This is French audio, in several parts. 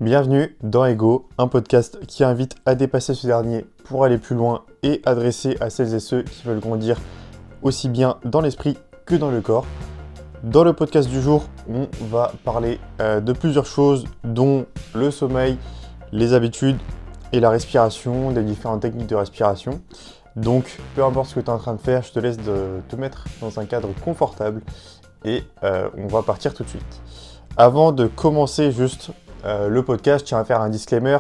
Bienvenue dans Ego, un podcast qui invite à dépasser ce dernier pour aller plus loin et adresser à celles et ceux qui veulent grandir aussi bien dans l'esprit que dans le corps. Dans le podcast du jour, on va parler de plusieurs choses dont le sommeil, les habitudes et la respiration, des différentes techniques de respiration. Donc peu importe ce que tu es en train de faire, je te laisse te mettre dans un cadre confortable et on va partir tout de suite. Avant de commencer juste le podcast, je tiens à faire un disclaimer.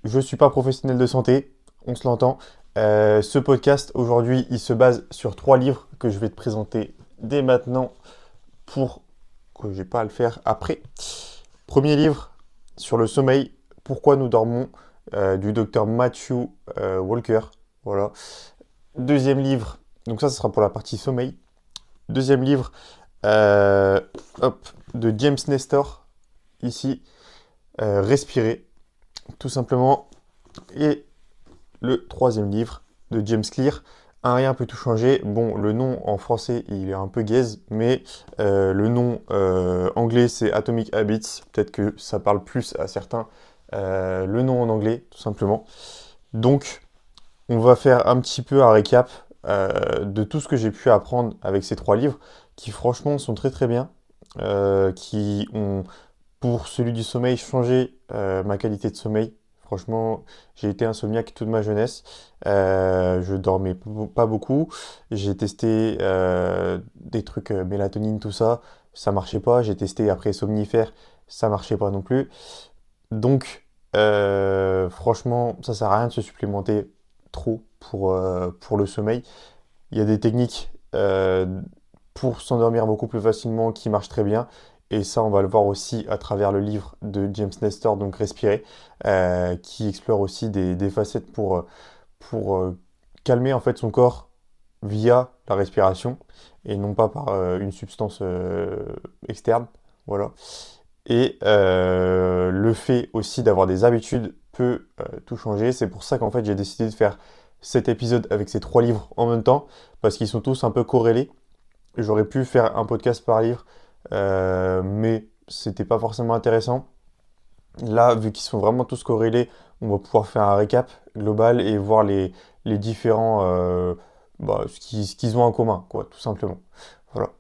Je ne suis pas professionnel de santé, on se l'entend. Ce podcast, aujourd'hui, il se base sur 3 livres que je vais te présenter dès maintenant pour que j'ai pas à le faire après. Premier livre, sur le sommeil, Pourquoi nous dormons, du docteur Matthew Walker. Voilà. Deuxième livre, donc ça, ce sera pour la partie sommeil. Deuxième livre, de James Nestor, ici, Respirer, tout simplement. Et le troisième livre de James Clear, Un rien peut tout changer. Bon, le nom en français, il est un peu gaze, mais le nom anglais, c'est Atomic Habits. Peut-être que ça parle plus à certains. Le nom en anglais, tout simplement. Donc, on va faire un petit peu un récap de tout ce que j'ai pu apprendre avec ces 3 livres, qui franchement sont très très bien, qui ont, pour celui du sommeil, changé ma qualité de sommeil. Franchement, j'ai été insomniaque toute ma jeunesse. Je dormais pas beaucoup. J'ai testé des trucs mélatonine, tout ça. Ça marchait pas. J'ai testé après somnifère. Ça marchait pas non plus. Donc, franchement, ça sert à rien de se supplémenter trop pour le sommeil. Il y a des techniques pour s'endormir beaucoup plus facilement qui marchent très bien. Et ça, on va le voir aussi à travers le livre de James Nestor, donc Respirer, qui explore aussi des facettes pour calmer en fait son corps via la respiration et non pas par une substance externe. Voilà. Et le fait aussi d'avoir des habitudes peut tout changer. C'est pour ça qu'en fait j'ai décidé de faire cet épisode avec ces 3 livres en même temps, parce qu'ils sont tous un peu corrélés. J'aurais pu faire un podcast par livre, mais c'était pas forcément intéressant. Là, vu qu'ils sont vraiment tous corrélés, on va pouvoir faire un récap global et voir les différents, ce qu'ils ont en commun, quoi, tout simplement. Voilà.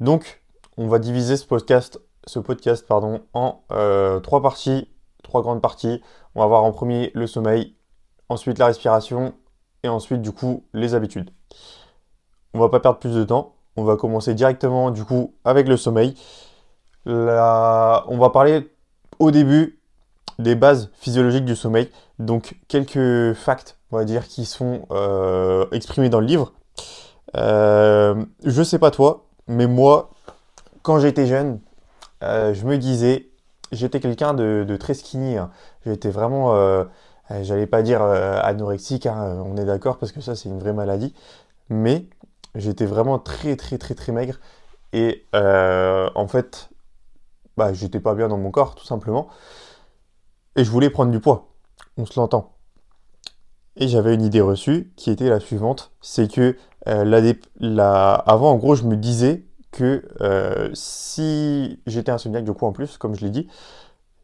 Donc, on va diviser ce podcast, pardon, en 3 parties, 3 grandes parties. On va voir en premier le sommeil, ensuite la respiration et ensuite, du coup, les habitudes. On va pas perdre plus de temps. On va commencer directement, du coup, avec le sommeil. On va parler au début des bases physiologiques du sommeil. Donc, quelques facts, on va dire, qui sont exprimés dans le livre. Je sais pas toi, mais moi, quand j'étais jeune, je me disais, j'étais quelqu'un de très skinny, hein. J'étais vraiment, j'allais pas dire anorexique, hein, on est d'accord, parce que ça, c'est une vraie maladie. Mais j'étais vraiment très, très, très, très maigre. Et en fait, j'étais pas bien dans mon corps, tout simplement. Et je voulais prendre du poids. On se l'entend. Et j'avais une idée reçue qui était la suivante. C'est que avant, en gros, je me disais que si j'étais insomniaque, du coup, en plus, comme je l'ai dit,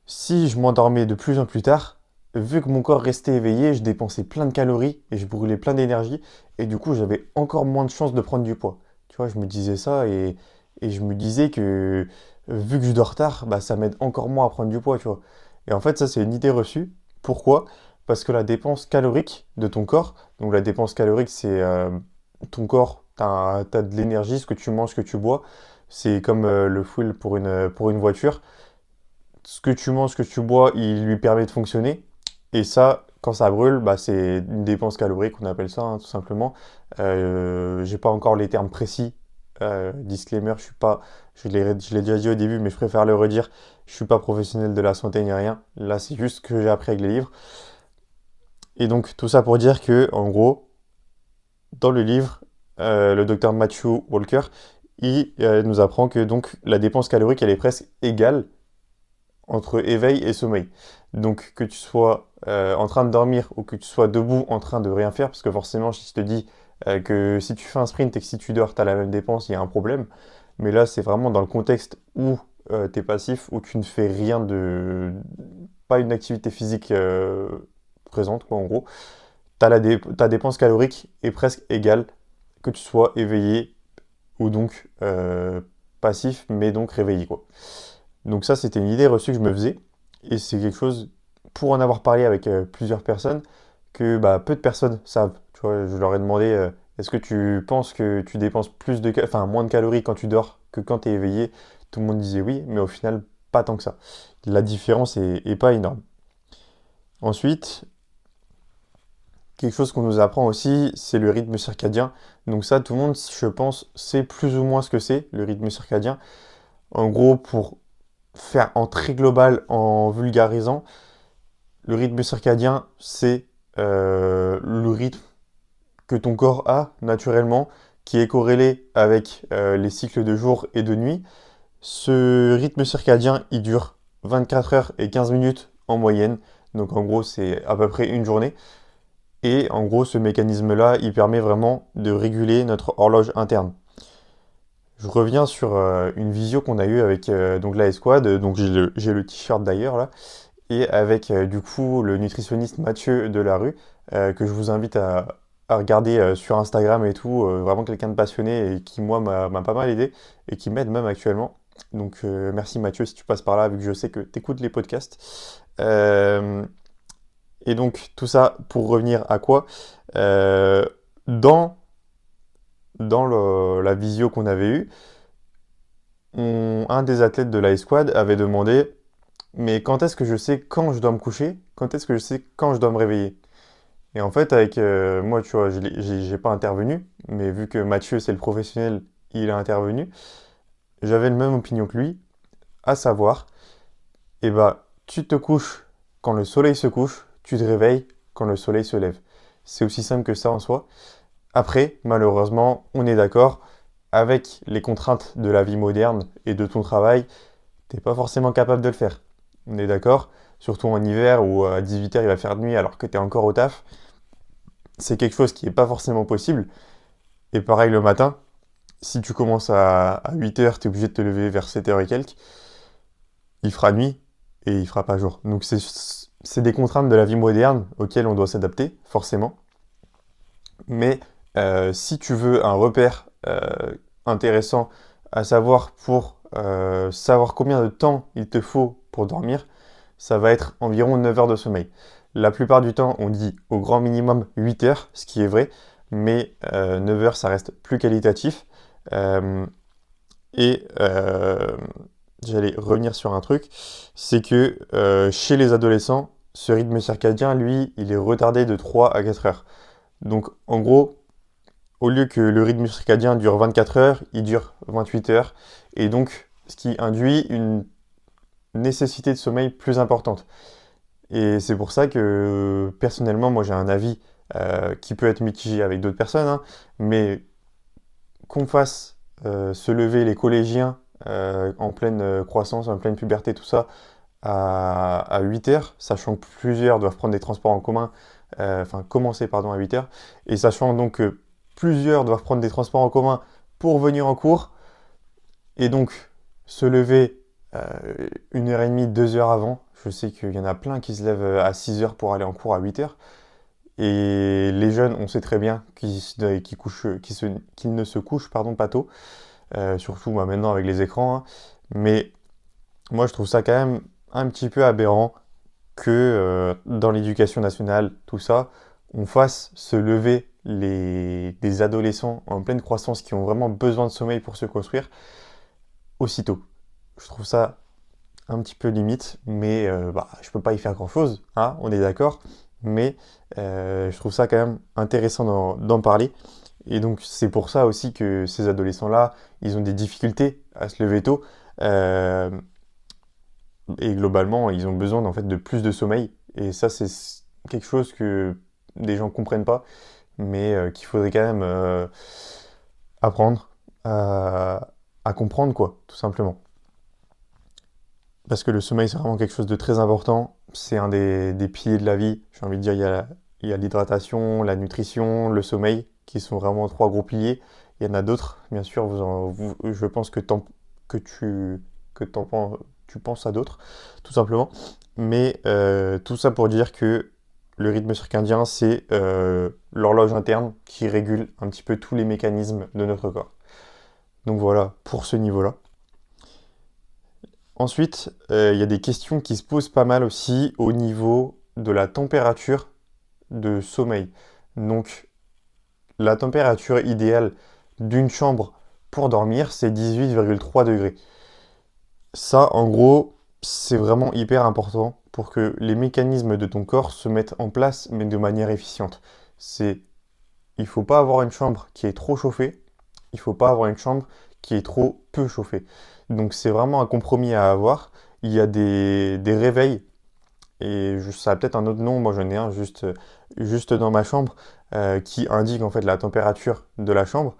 si je m'endormais de plus en plus tard, vu que mon corps restait éveillé, je dépensais plein de calories et je brûlais plein d'énergie. Et du coup, j'avais encore moins de chances de prendre du poids. Tu vois, je me disais ça et je me disais que vu que je dors tard, ça m'aide encore moins à prendre du poids, tu vois. Et en fait, ça, c'est une idée reçue. Pourquoi? Parce que la dépense calorique de ton corps, donc la dépense calorique, c'est ton corps, t'as de l'énergie, ce que tu manges, ce que tu bois. C'est comme le fuel pour une voiture. Ce que tu manges, ce que tu bois, il lui permet de fonctionner. Et ça, quand ça brûle, c'est une dépense calorique, on appelle ça, hein, tout simplement. J'ai pas encore les termes précis. Disclaimer, je l'ai déjà dit au début, mais je préfère le redire. Je suis pas professionnel de la santé ni rien. Là, c'est juste ce que j'ai appris avec les livres. Et donc, tout ça pour dire que, en gros, dans le livre, le docteur Matthew Walker, il nous apprend que donc la dépense calorique, elle est presque égale entre éveil et sommeil. Donc que tu sois en train de dormir ou que tu sois debout en train de rien faire, parce que forcément si je te dis que si tu fais un sprint et que si tu dors, tu as la même dépense, il y a un problème. Mais là, c'est vraiment dans le contexte où tu es passif, où tu ne fais rien pas une activité physique présente, quoi, en gros, ta dépense calorique est presque égale que tu sois éveillé ou donc passif, mais donc réveillé, quoi. Donc ça, c'était une idée reçue que je me faisais, et c'est quelque chose, pour en avoir parlé avec plusieurs personnes, que bah, peu de personnes savent. Tu vois, je leur ai demandé, est-ce que tu penses que tu dépenses moins de calories quand tu dors que quand tu es éveillé? Tout le monde disait oui, mais au final, pas tant que ça. La différence est pas énorme. Ensuite, quelque chose qu'on nous apprend aussi, c'est le rythme circadien. Donc ça, tout le monde, je pense, sait plus ou moins ce que c'est, le rythme circadien. En gros, pour faire en très global, en vulgarisant, le rythme circadien, c'est le rythme que ton corps a naturellement, qui est corrélé avec les cycles de jour et de nuit. Ce rythme circadien, il dure 24 heures et 15 minutes en moyenne. Donc en gros, c'est à peu près une journée. Et en gros, ce mécanisme-là, il permet vraiment de réguler notre horloge interne. Je reviens sur une visio qu'on a eue avec donc la Squad, donc j'ai le t-shirt d'ailleurs là, et avec du coup le nutritionniste Mathieu Delarue, que je vous invite à regarder sur Instagram et tout, vraiment quelqu'un de passionné et qui moi m'a pas mal aidé et qui m'aide même actuellement. Donc merci Mathieu si tu passes par là, vu que je sais que tu écoutes les podcasts. Et donc tout ça pour revenir à quoi? Euh, dans la visio qu'on avait eue, un des athlètes de la Squad avait demandé, mais quand est-ce que je sais quand je dois me coucher? Quand est-ce que je sais quand je dois me réveiller? Et en fait, avec moi, tu vois, j'ai pas intervenu, mais vu que Mathieu, c'est le professionnel, il a intervenu, j'avais la même opinion que lui, à savoir, eh bah, tu te couches quand le soleil se couche, tu te réveilles quand le soleil se lève. C'est aussi simple que ça en soi. Après, malheureusement, on est d'accord, avec les contraintes de la vie moderne et de ton travail, t'es pas forcément capable de le faire. On est d'accord? Surtout en hiver où à 18h il va faire nuit alors que tu es encore au taf. C'est quelque chose qui n'est pas forcément possible. Et pareil le matin, si tu commences à 8h, tu es obligé de te lever vers 7h et quelques, il fera nuit et il fera pas jour. Donc c'est des contraintes de la vie moderne auxquelles on doit s'adapter, forcément. Mais si tu veux un repère intéressant à savoir pour savoir combien de temps il te faut pour dormir, ça va être environ 9 heures de sommeil. La plupart du temps, on dit au grand minimum 8 heures, ce qui est vrai, mais 9 heures, ça reste plus qualitatif. Euh, et j'allais revenir sur un truc, c'est que chez les adolescents, ce rythme circadien, lui, il est retardé de 3 à 4 heures. Donc en gros, au lieu que le rythme circadien dure 24 heures, il dure 28 heures. Et donc, ce qui induit une nécessité de sommeil plus importante. Et c'est pour ça que, personnellement, moi j'ai un avis qui peut être mitigé avec d'autres personnes, hein, mais qu'on fasse se lever les collégiens en pleine croissance, en pleine puberté, tout ça, à 8 heures, sachant que plusieurs doivent prendre des transports en commun, commencer pardon, à 8 heures, et sachant donc que plusieurs doivent prendre des transports en commun pour venir en cours, et donc se lever 1h30, 2 heures avant. Je sais qu'il y en a plein qui se lèvent à 6 heures pour aller en cours à 8 heures. Et les jeunes, on sait très bien qu'ils ne se couchent pas tôt, surtout bah, maintenant avec les écrans, hein. Mais moi, je trouve ça quand même un petit peu aberrant que dans l'éducation nationale, tout ça, on fasse se lever des adolescents en pleine croissance qui ont vraiment besoin de sommeil pour se construire aussitôt. Je trouve ça un petit peu limite, mais je peux pas y faire grand-chose, hein, on est d'accord. Mais je trouve ça quand même intéressant d'en parler. Et donc c'est pour ça aussi que ces adolescents-là, ils ont des difficultés à se lever tôt. Euh, et globalement, ils ont besoin en fait de plus de sommeil. Et ça, c'est quelque chose que des gens comprennent pas, mais qu'il faudrait quand même apprendre à comprendre, quoi, tout simplement. Parce que le sommeil, c'est vraiment quelque chose de très important. C'est un des piliers de la vie. J'ai envie de dire, il y a l'hydratation, la nutrition, le sommeil, qui sont vraiment trois gros piliers. Il y en a d'autres, bien sûr. Je pense que, que tu tu penses à d'autres, tout simplement. Mais tout ça pour dire que le rythme circadien, c'est l'horloge interne qui régule un petit peu tous les mécanismes de notre corps. Donc voilà, pour ce niveau-là. Ensuite, il y a des questions qui se posent pas mal aussi au niveau de la température de sommeil. Donc, la température idéale d'une chambre pour dormir, c'est 18,3 degrés. Ça, en gros, c'est vraiment hyper important pour que les mécanismes de ton corps se mettent en place, mais de manière efficiente. Il faut pas avoir une chambre qui est trop chauffée, il faut pas avoir une chambre qui est trop peu chauffée. Donc c'est vraiment un compromis à avoir. Il y a des réveils, et ça a peut-être un autre nom, moi j'en ai un juste dans ma chambre, qui indique en fait la température de la chambre.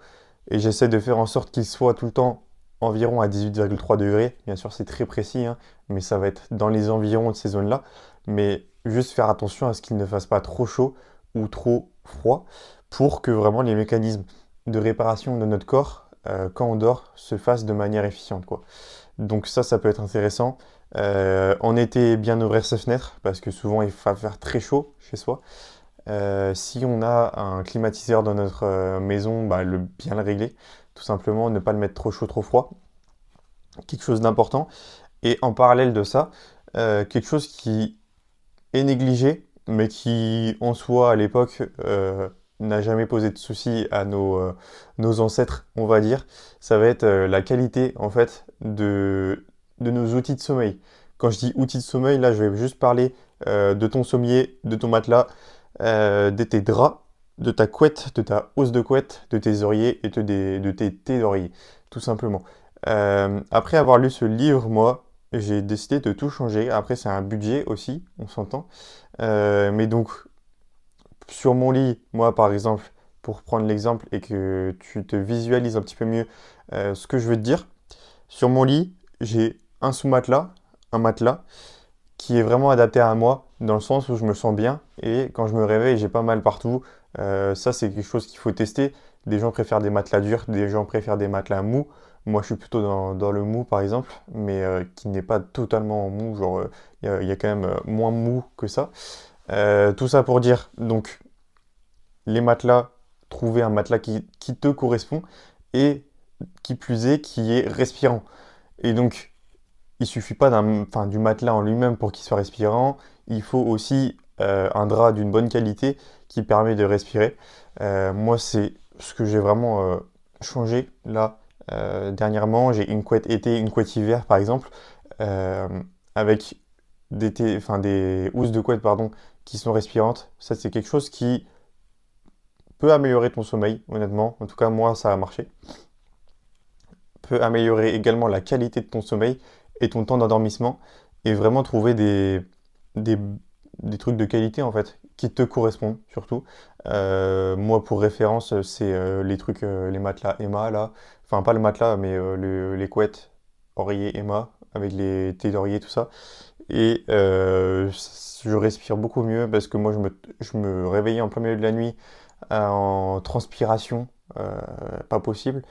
Et j'essaie de faire en sorte qu'il soit tout le temps environ à 18,3 degrés. Bien sûr, c'est très précis, hein, mais ça va être dans les environs de ces zones-là. Mais juste faire attention à ce qu'il ne fasse pas trop chaud ou trop froid pour que vraiment les mécanismes de réparation de notre corps, quand on dort, se fassent de manière efficiente, quoi. Donc ça peut être intéressant. En été, bien ouvrir ses fenêtres parce que souvent il va faire très chaud chez soi. Si on a un climatiseur dans notre maison, bah, bien le régler. Tout simplement, ne pas le mettre trop chaud, trop froid. Quelque chose d'important. Et en parallèle de ça, quelque chose qui est négligé, mais qui en soi à l'époque n'a jamais posé de souci à nos ancêtres, on va dire, ça va être la qualité en fait de nos outils de sommeil. Quand je dis outils de sommeil, là je vais juste parler de ton sommier, de ton matelas, de tes draps, de ta couette, de ta housse de couette, de tes oreillers et de tes tés d'oreiller, tout simplement. Après avoir lu ce livre, moi, j'ai décidé de tout changer. Après, c'est un budget aussi, on s'entend. Mais donc, sur mon lit, moi, par exemple, pour prendre l'exemple et que tu te visualises un petit peu mieux ce que je veux te dire, sur mon lit, j'ai un sous-matelas, un matelas qui est vraiment adapté à moi, dans le sens où je me sens bien et quand je me réveille, j'ai pas mal partout. Ça, c'est quelque chose qu'il faut tester. Des gens préfèrent des matelas durs, des gens préfèrent des matelas mous. Moi, je suis plutôt dans le mou, par exemple, mais qui n'est pas totalement mou. Genre, il y a quand même moins mou que ça. Tout ça pour dire, donc, les matelas, trouver un matelas qui te correspond et qui plus est, qui est respirant. Et donc, il suffit pas du matelas en lui-même pour qu'il soit respirant. Il faut aussi un drap d'une bonne qualité qui permet de respirer. Moi, c'est ce que j'ai vraiment changé là dernièrement. J'ai une couette été, une couette hiver, par exemple, euh, avec des housses de couette, pardon, qui sont respirantes. Ça, c'est quelque chose qui peut améliorer ton sommeil, honnêtement. En tout cas, moi, ça a marché. Peut améliorer également la qualité de ton sommeil et ton temps d'endormissement et vraiment trouver des, des trucs de qualité en fait qui te correspondent surtout. Moi pour référence c'est les matelas Emma là, enfin pas le matelas mais les couettes oreiller Emma avec les tés d'oreiller tout ça et je respire beaucoup mieux parce que moi je me réveillais en plein milieu de la nuit en transpiration pas possible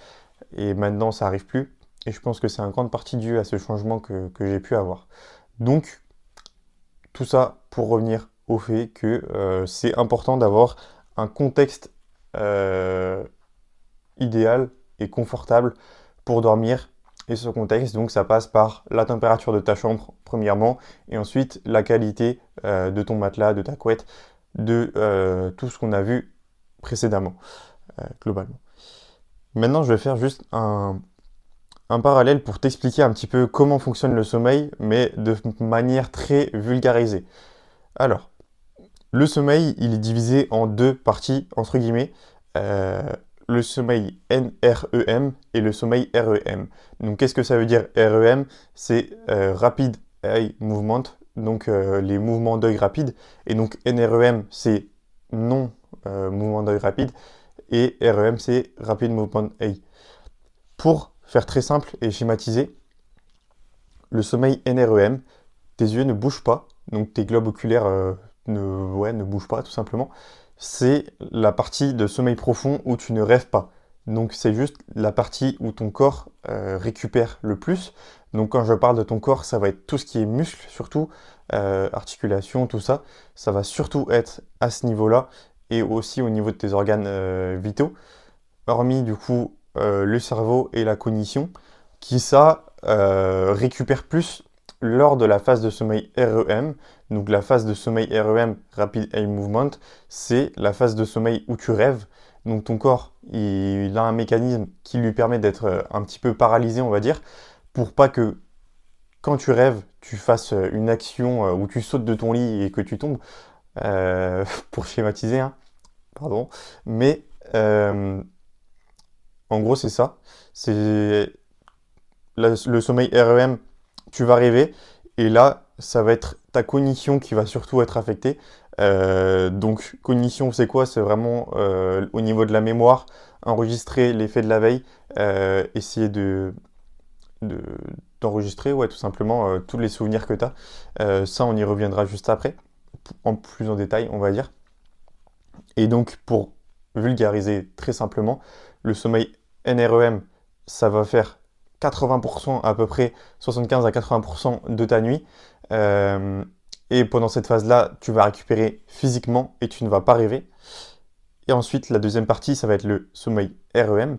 et maintenant ça arrive plus. Et je pense que c'est en grande partie dû à ce changement que j'ai pu avoir. Donc, tout ça pour revenir au fait que c'est important d'avoir un contexte euh, idéal et confortable pour dormir. Et ce contexte, donc, ça passe par la température de ta chambre, premièrement, et ensuite la qualité de ton matelas, de ta couette, de tout ce qu'on a vu précédemment, globalement. Maintenant, je vais faire juste un parallèle pour t'expliquer un petit peu comment fonctionne le sommeil, mais de manière très vulgarisée. Alors, le sommeil, il est divisé en deux parties, entre guillemets. Euh, le sommeil NREM et le sommeil REM. Donc, qu'est-ce que ça veut dire REM? C'est Rapid Eye Movement, donc les mouvements d'œil rapides. Et donc, NREM, c'est non mouvement d'œil rapide. Et REM, c'est Rapid Movement Eye. Pour faire très simple et schématiser, le sommeil NREM, tes yeux ne bougent pas, donc tes globes oculaires ne bougent pas tout simplement. C'est la partie de sommeil profond où tu ne rêves pas. Donc c'est juste la partie où ton corps récupère le plus. Donc quand je parle de ton corps, ça va être tout ce qui est muscle, surtout, articulation, tout ça. Ça va surtout être à ce niveau-là et aussi au niveau de tes organes vitaux, hormis du coup le cerveau et la cognition, qui ça récupère plus lors de la phase de sommeil REM. Donc la phase de sommeil REM, Rapid Eye Movement, c'est la phase de sommeil où tu rêves. Donc ton corps, il a un mécanisme qui lui permet d'être un petit peu paralysé, on va dire, pour pas que quand tu rêves, tu fasses une action où tu sautes de ton lit et que tu tombes, pour schématiser, hein, pardon. Mais en gros, c'est ça. C'est le sommeil REM, tu vas rêver, et là, ça va être ta cognition qui va surtout être affectée. Donc, cognition, c'est quoi? C'est vraiment au niveau de la mémoire, enregistrer les faits de la veille, essayer de- d'enregistrer, ouais, tout simplement, tous les souvenirs que tu as. Ça, on y reviendra juste après, en plus en détail, on va dire. Et donc, pour vulgariser très simplement, le sommeil NREM, ça va faire 80% à peu près, 75 à 80% de ta nuit. Euh, et pendant cette phase-là, tu vas récupérer physiquement et tu ne vas pas rêver. Et ensuite, la deuxième partie, ça va être le sommeil REM,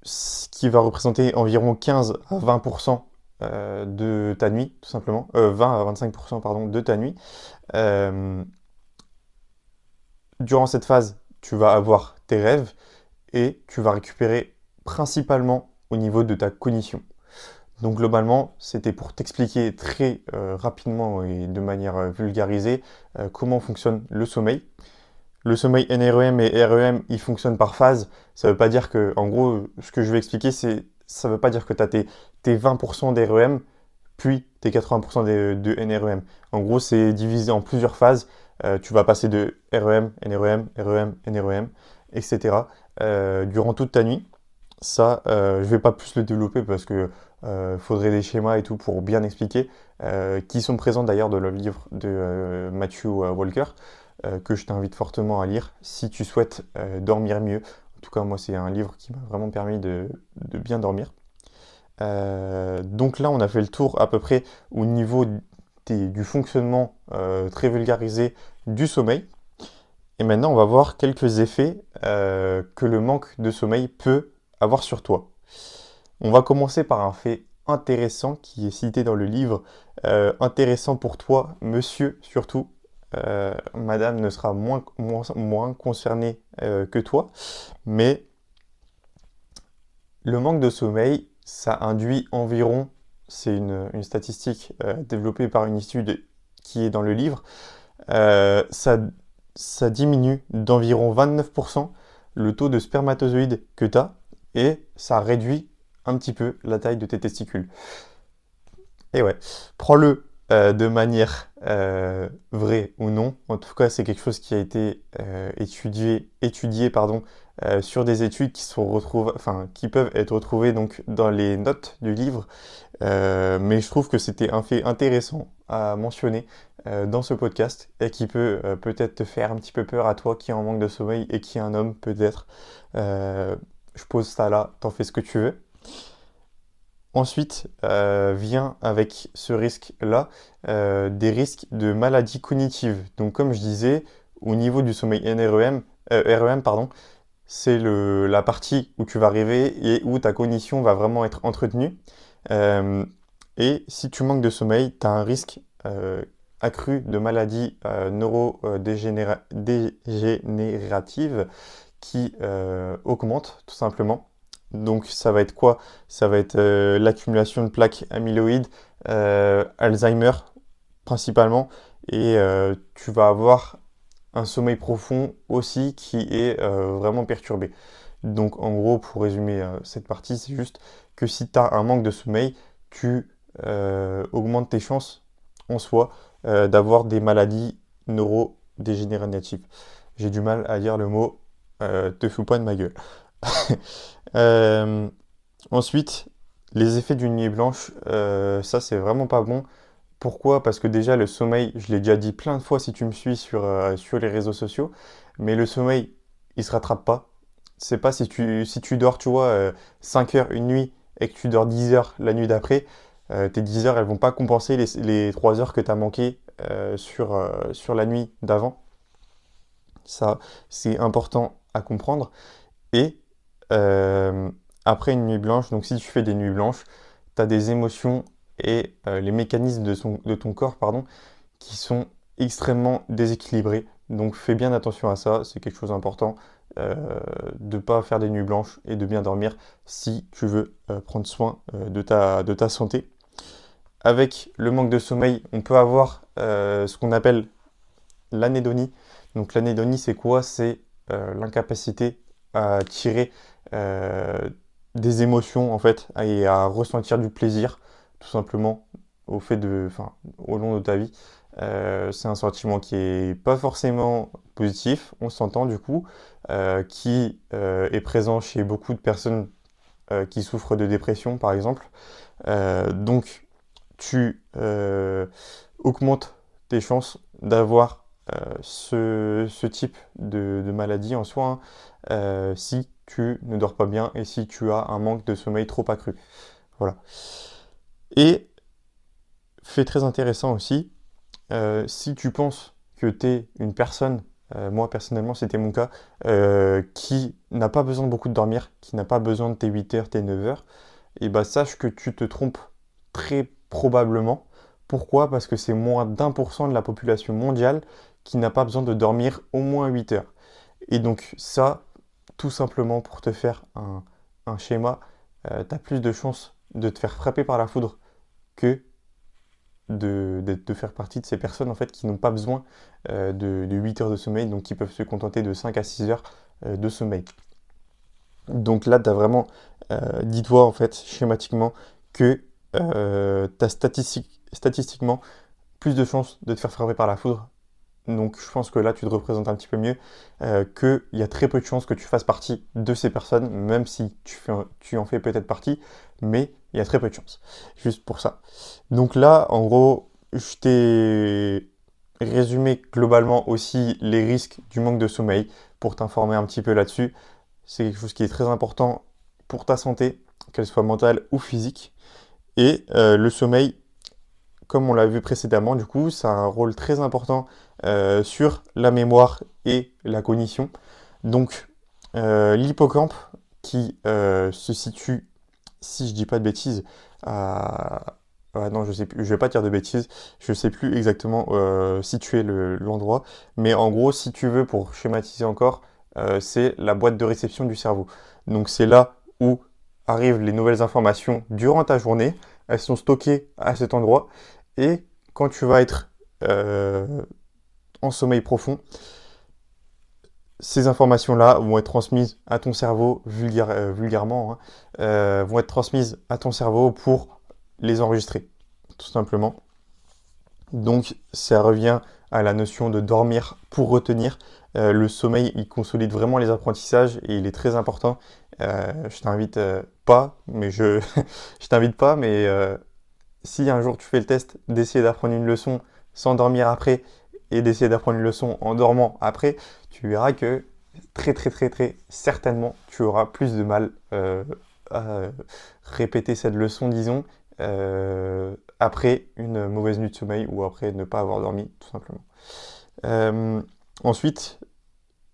ce qui va représenter environ 15 à 20% de ta nuit, tout simplement. 20 à 25%, pardon, de ta nuit. Euh, Durant cette phase, tu vas avoir tes rêves et tu vas récupérer principalement au niveau de ta cognition. Donc globalement, c'était pour t'expliquer très rapidement et de manière vulgarisée comment fonctionne le sommeil. Le sommeil NREM et REM, ils fonctionnent par phase. Ça ne veut pas dire que, en gros, ce que je vais expliquer, ça ne veut pas dire que tu as tes 20% d'REM, puis tes 80% de NREM. En gros, c'est divisé en plusieurs phases. Tu vas passer de REM, NREM, REM, NREM, etc. durant toute ta nuit. Ça, je ne vais pas plus le développer parce que faudrait des schémas et tout pour bien expliquer, qui sont présents d'ailleurs dans le livre de Matthew Walker, que je t'invite fortement à lire si tu souhaites dormir mieux. En tout cas, moi, c'est un livre qui m'a vraiment permis de bien dormir. Donc là, on a fait le tour à peu près au niveau du fonctionnement très vulgarisé du sommeil. Et maintenant, on va voir quelques effets que le manque de sommeil peut avoir sur toi. On va commencer par un fait intéressant qui est cité dans le livre. Intéressant pour toi, monsieur surtout. Madame ne sera moins concernée que toi. Mais le manque de sommeil, ça induit environ, c'est une statistique développée par une étude qui est dans le livre, ça diminue d'environ 29% le taux de spermatozoïdes que tu as et ça réduit un petit peu la taille de tes testicules. Et ouais, prends-le de manière vraie ou non. En tout cas, c'est quelque chose qui a été étudié pardon, sur des études qui peuvent être retrouvées donc, dans les notes du livre. Mais je trouve que c'était un fait intéressant à mentionner dans ce podcast et qui peut peut-être te faire un petit peu peur à toi qui est en manque de sommeil et qui est un homme peut-être. Je pose ça là, t'en fais ce que tu veux. Ensuite, vient avec ce risque-là des risques de maladies cognitives. Donc, comme je disais, au niveau du sommeil REM, pardon, c'est la partie où tu vas rêver et où ta cognition va vraiment être entretenue. Et si tu manques de sommeil, tu as un risque accru de maladies neurodégénératives qui augmente tout simplement. Donc ça va être quoi? Ça va être l'accumulation de plaques amyloïdes, Alzheimer principalement, et tu vas avoir un sommeil profond aussi qui est vraiment perturbé. Donc en gros, pour résumer cette partie, c'est juste que si tu as un manque de sommeil, tu augmentes tes chances en soi d'avoir des maladies neurodégénératives. J'ai du mal à dire le mot te fous pas de ma gueule. Euh, Ensuite, les effets d'une nuit blanche, ça c'est vraiment pas bon. Pourquoi? Parce que déjà le sommeil, je l'ai déjà dit plein de fois si tu me suis sur les réseaux sociaux, mais le sommeil, il se rattrape pas. c'est pas si tu dors, tu vois, 5 heures une nuit et que tu dors 10 heures la nuit d'après, tes 10 heures, elles vont pas compenser les 3 heures que tu as manqué sur la nuit d'avant. Ça, c'est important à comprendre. Et euh, après une nuit blanche, donc si tu fais des nuits blanches, tu as des émotions et les mécanismes de ton corps, pardon, qui sont extrêmement déséquilibrés. Donc fais bien attention à ça, c'est quelque chose d'important de ne pas faire des nuits blanches et de bien dormir si tu veux prendre soin de ta santé. Avec le manque de sommeil, on peut avoir ce qu'on appelle l'anédonie. Donc l'anédonie, c'est quoi? C'est l'incapacité à tirer euh, des émotions en fait et à ressentir du plaisir tout simplement au long de ta vie. C'est un sentiment qui est pas forcément positif, on s'entend du coup, qui est présent chez beaucoup de personnes qui souffrent de dépression par exemple. Donc tu augmentes tes chances d'avoir ce type de maladie en soi, hein, si tu ne dors pas bien et si tu as un manque de sommeil trop accru. Voilà. Et fait très intéressant aussi, si tu penses que tu es une personne, moi personnellement c'était mon cas, qui n'a pas besoin de beaucoup de dormir, qui n'a pas besoin de tes 8 heures, tes 9 heures, et bah sache que tu te trompes très probablement. Pourquoi? Parce que c'est moins d'1% de la population mondiale qui n'a pas besoin de dormir au moins 8 heures. Et donc ça, tout simplement pour te faire un schéma, tu as plus de chances de te faire frapper par la foudre que de faire partie de ces personnes en fait qui n'ont pas besoin de 8 heures de sommeil, donc qui peuvent se contenter de 5 à 6 heures de sommeil. Donc là, tu as vraiment, dis-toi en fait schématiquement que tu as statistiquement plus de chances de te faire frapper par la foudre. Donc je pense que là, tu te représentes un petit peu mieux, qu'il y a très peu de chances que tu fasses partie de ces personnes, même si tu en fais peut-être partie, mais il y a très peu de chances. Juste pour ça. Donc là, en gros, je t'ai résumé globalement aussi les risques du manque de sommeil pour t'informer un petit peu là-dessus. C'est quelque chose qui est très important pour ta santé, qu'elle soit mentale ou physique. Et le sommeil, comme on l'a vu précédemment, du coup, ça a un rôle très important sur la mémoire et la cognition. Donc, l'hippocampe qui se situe, si je dis pas de bêtises, à... Ah non, je sais plus, je vais pas dire de bêtises, je sais plus exactement situer l'endroit, mais en gros, si tu veux, pour schématiser encore, c'est la boîte de réception du cerveau. Donc c'est là où arrivent les nouvelles informations durant ta journée, elles sont stockées à cet endroit, et quand tu vas être euh, en sommeil profond, ces informations-là vont être transmises à ton cerveau vulgairement, hein, vont être transmises à ton cerveau pour les enregistrer, tout simplement. Donc ça revient à la notion de dormir pour retenir. Le sommeil, il consolide vraiment les apprentissages et il est très important. Je t'invite pas, mais je t'invite pas, mais si un jour tu fais le test d'essayer d'apprendre une leçon sans dormir après et d'essayer d'apprendre une leçon en dormant après, tu verras que très certainement tu auras plus de mal à répéter cette leçon, disons, après une mauvaise nuit de sommeil ou après ne pas avoir dormi, tout simplement. Euh, Ensuite,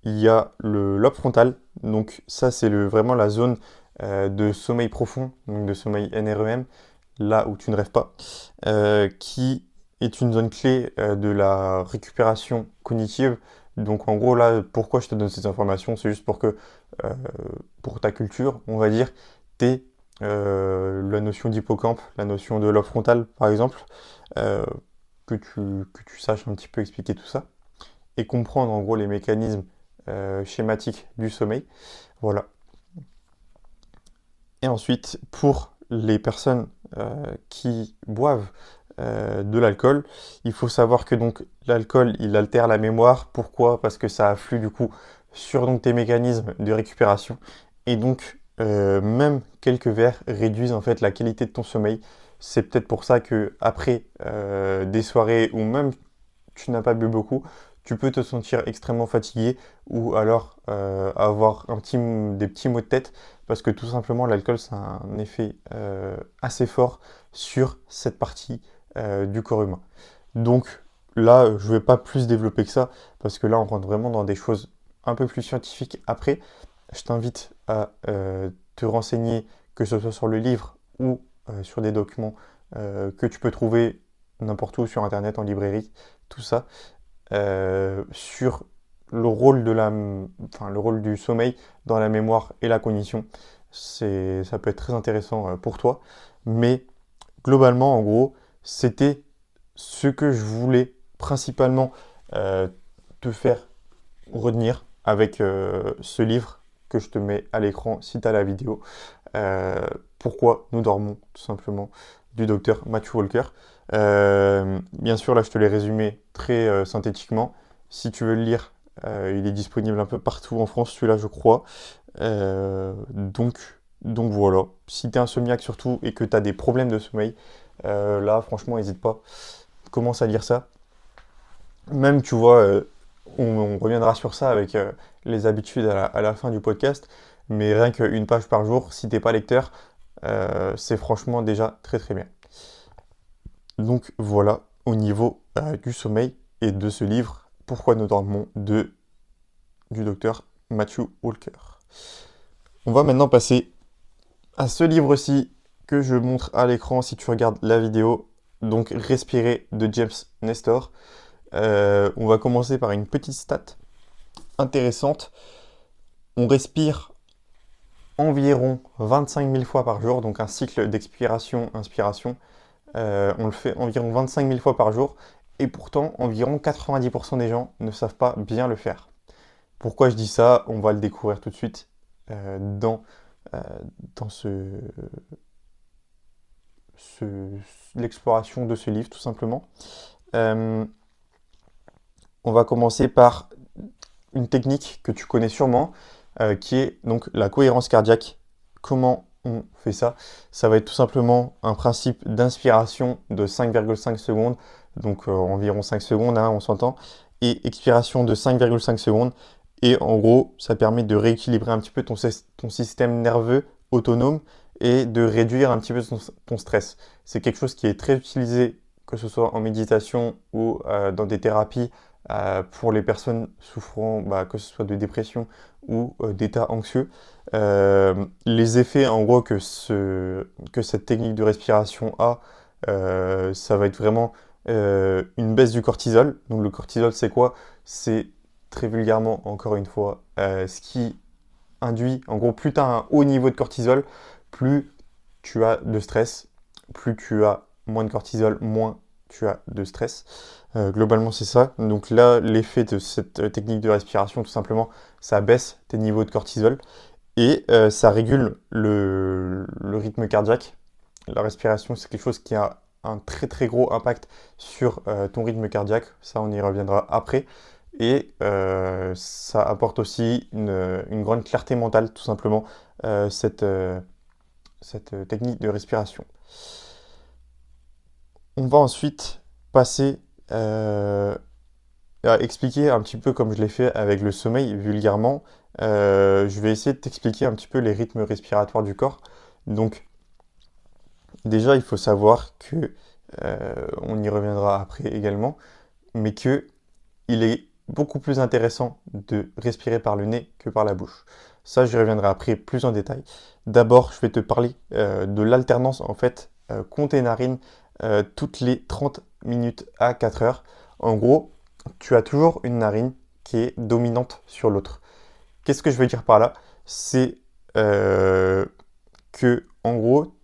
il y a le lobe frontal. Donc ça, c'est vraiment la zone de sommeil profond, donc de sommeil NREM, là où tu ne rêves pas, qui est une zone clé de la récupération cognitive. Donc en gros là, pourquoi je te donne ces informations, c'est juste pour que, euh, pour ta culture, on va dire, t'aies la notion d'hippocampe, la notion de lobe frontal par exemple, euh, que tu saches un petit peu expliquer tout ça et comprendre en gros les mécanismes schématiques du sommeil. Voilà. Et ensuite, pour les personnes qui boivent de l'alcool, il faut savoir que donc l'alcool, il altère la mémoire. Pourquoi? Parce que ça afflue du coup sur donc, tes mécanismes de récupération. Et donc, même quelques verres réduisent en fait la qualité de ton sommeil. C'est peut-être pour ça que après des soirées où même tu n'as pas bu beaucoup, tu peux te sentir extrêmement fatigué ou alors avoir des petits maux de tête parce que tout simplement l'alcool ça a un effet assez fort sur cette partie du corps humain. Donc là, je ne vais pas plus développer que ça parce que là on rentre vraiment dans des choses un peu plus scientifiques après. Je t'invite à te renseigner, que ce soit sur le livre ou sur des documents que tu peux trouver n'importe où sur Internet, en librairie, tout ça, sur le rôle du sommeil dans la mémoire et la cognition. Ça peut être très intéressant pour toi. Mais globalement, en gros, c'était ce que je voulais principalement euh, te faire retenir avec ce livre que je te mets à l'écran si tu as la vidéo. Euh, Pourquoi nous dormons, tout simplement, du docteur Matthew Walker. Bien sûr, là, je te l'ai résumé très synthétiquement. Si tu veux le lire, il est disponible un peu partout en France, celui-là, je crois. Donc voilà. Si tu es insomniaque surtout et que tu as des problèmes de sommeil, là, franchement, n'hésite pas. Commence à lire ça. Même, tu vois, on reviendra sur ça avec les habitudes à la fin du podcast. Mais rien qu'une page par jour, si t'es pas lecteur, c'est franchement déjà très très bien. Donc voilà, au niveau du sommeil et de ce livre, Pourquoi nous dormons du docteur Matthew Walker. On va maintenant passer à ce livre-ci que je montre à l'écran si tu regardes la vidéo. Donc Respirer de James Nestor. On va commencer par une petite stat intéressante. On respire environ 25 000 fois par jour, donc un cycle d'expiration-inspiration. On le fait environ 25 000 fois par jour, et pourtant environ 90% des gens ne savent pas bien le faire. Pourquoi je dis ça? On va le découvrir tout de suite dans l'exploration de ce livre, tout simplement. On va commencer par une technique que tu connais sûrement, qui est donc la cohérence cardiaque. Comment on fait ça? Ça va être tout simplement un principe d'inspiration de 5,5 secondes, donc environ 5 secondes, hein, on s'entend, et expiration de 5,5 secondes. Et en gros, ça permet de rééquilibrer un petit peu ton système nerveux autonome et de réduire un petit peu ton stress. C'est quelque chose qui est très utilisé, que ce soit en méditation ou dans des thérapies pour les personnes souffrant, que ce soit de dépression ou d'état anxieux. Les effets en gros que cette technique de respiration a, ça va être vraiment une baisse du cortisol. Donc le cortisol c'est quoi? C'est très vulgairement, encore une fois, ce qui induit, en gros, plus tu as un haut niveau de cortisol, plus tu as de stress, plus tu as moins de cortisol, moins tu as de stress. Globalement, c'est ça. Donc là, l'effet de cette technique de respiration, tout simplement, ça baisse tes niveaux de cortisol et ça régule le rythme cardiaque. La respiration, c'est quelque chose qui a un très très gros impact sur ton rythme cardiaque. Ça, on y reviendra après. Et ça apporte aussi une grande clarté mentale, tout simplement, cette technique de respiration. On va ensuite passer à expliquer un petit peu comme je l'ai fait avec le sommeil vulgairement. Je vais essayer de t'expliquer un petit peu les rythmes respiratoires du corps. Donc déjà, il faut savoir que, on y reviendra après également, mais que il est beaucoup plus intéressant de respirer par le nez que par la bouche. Ça, j'y reviendrai après plus en détail. D'abord, je vais te parler de l'alternance en fait qu'ont tes narines toutes les 30 minutes à 4 heures. En gros, tu as toujours une narine qui est dominante sur l'autre. Qu'est-ce que je veux dire par là? C'est que, en gros,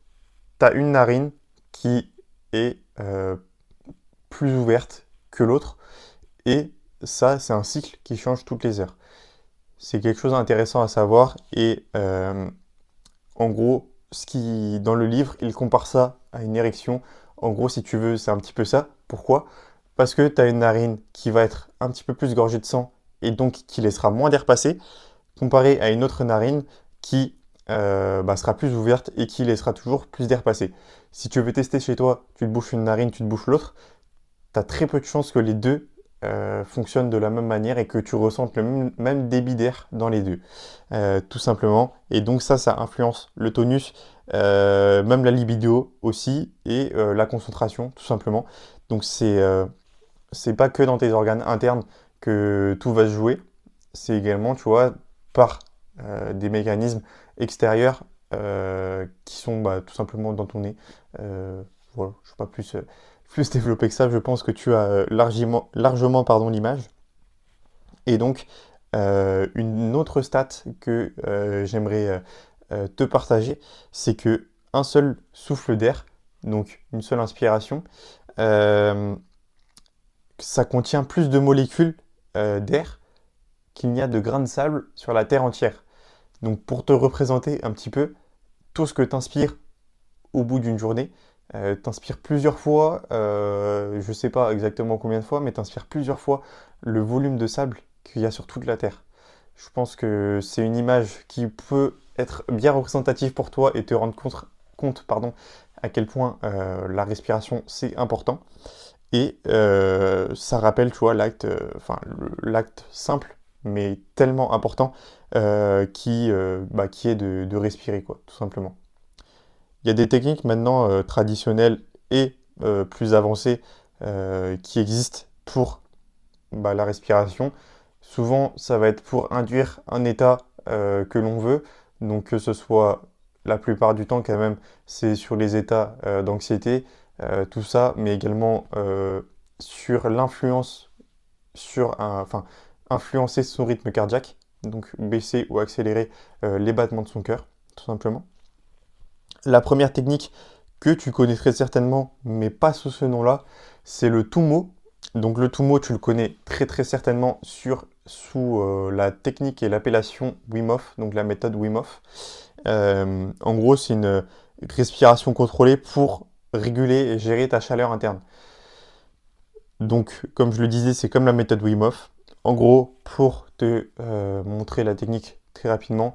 tu as une narine qui est plus ouverte que l'autre et ça, c'est un cycle qui change toutes les heures. C'est quelque chose d'intéressant à savoir et en gros, dans le livre, il compare ça à une érection. En gros, si tu veux, c'est un petit peu ça. Pourquoi? Parce que tu as une narine qui va être un petit peu plus gorgée de sang et donc qui laissera moins d'air passer, comparé à une autre narine qui sera plus ouverte et qui laissera toujours plus d'air passer. Si tu veux tester chez toi, tu te bouches une narine, tu te bouches l'autre, tu as très peu de chances que les deux fonctionnent de la même manière et que tu ressentes le même débit d'air dans les deux, tout simplement. Et donc ça influence le tonus, même la libido aussi, et la concentration, tout simplement. Donc c'est pas que dans tes organes internes que tout va se jouer, c'est également, tu vois, par des mécanismes extérieurs qui sont tout simplement dans ton nez. Voilà, je ne vais pas plus développer que ça, je pense que tu as largement pardon, l'image. Et donc, une autre stat que j'aimerais te partager, c'est que un seul souffle d'air, donc une seule inspiration, euh, ça contient plus de molécules d'air qu'il n'y a de grains de sable sur la Terre entière. Donc pour te représenter un petit peu tout ce que tu inspires au bout d'une journée, t'inspires plusieurs fois, je ne sais pas exactement combien de fois, mais t'inspires plusieurs fois le volume de sable qu'il y a sur toute la Terre. Je pense que c'est une image qui peut être bien représentative pour toi et te rendre compte à quel point la respiration c'est important. Et ça rappelle, tu vois, l'acte simple, mais tellement important, qui est de respirer, quoi, tout simplement. Il y a des techniques maintenant traditionnelles et plus avancées qui existent pour la respiration. Souvent, ça va être pour induire un état que l'on veut. Donc, que ce soit la plupart du temps, quand même, c'est sur les états d'anxiété, tout ça, mais également sur l'influence, enfin, influencer son rythme cardiaque, donc baisser ou accélérer les battements de son cœur, tout simplement. La première technique que tu connais très certainement, mais pas sous ce nom-là, c'est le Tumo. Donc le Tumo, tu le connais très très certainement sous la technique et l'appellation Wim Hof, donc la méthode Wim Hof. En gros, c'est une respiration contrôlée pour réguler et gérer ta chaleur interne. Donc, comme je le disais, c'est comme la méthode Wim Hof. En gros, pour te montrer la technique très rapidement,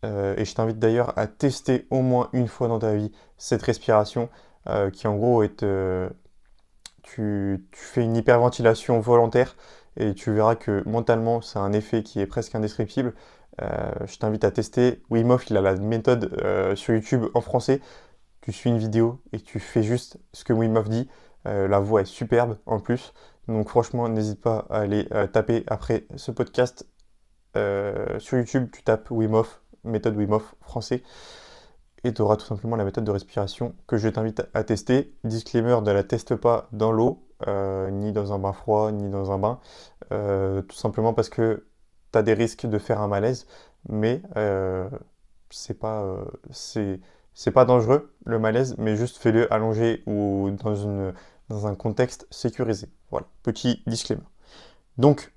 et je t'invite d'ailleurs à tester au moins une fois dans ta vie cette respiration qui en gros est... tu fais une hyperventilation volontaire et tu verras que mentalement c'est un effet qui est presque indescriptible. Je t'invite à tester. Wim Hof, il a la méthode sur YouTube en français. Tu suis une vidéo et tu fais juste ce que Wim Hof dit. La voix est superbe en plus. Donc franchement, n'hésite pas à aller taper après ce podcast sur YouTube. Tu tapes Wim Hof, méthode Wim Hof français, et tu auras tout simplement la méthode de respiration que je t'invite à tester. Disclaimer, ne la teste pas dans l'eau, ni dans un bain froid, ni dans un bain, tout simplement parce que tu as des risques de faire un malaise, mais c'est pas, c'est pas dangereux le malaise, mais juste fais-le allongé ou dans un contexte sécurisé. Voilà, petit disclaimer. Donc,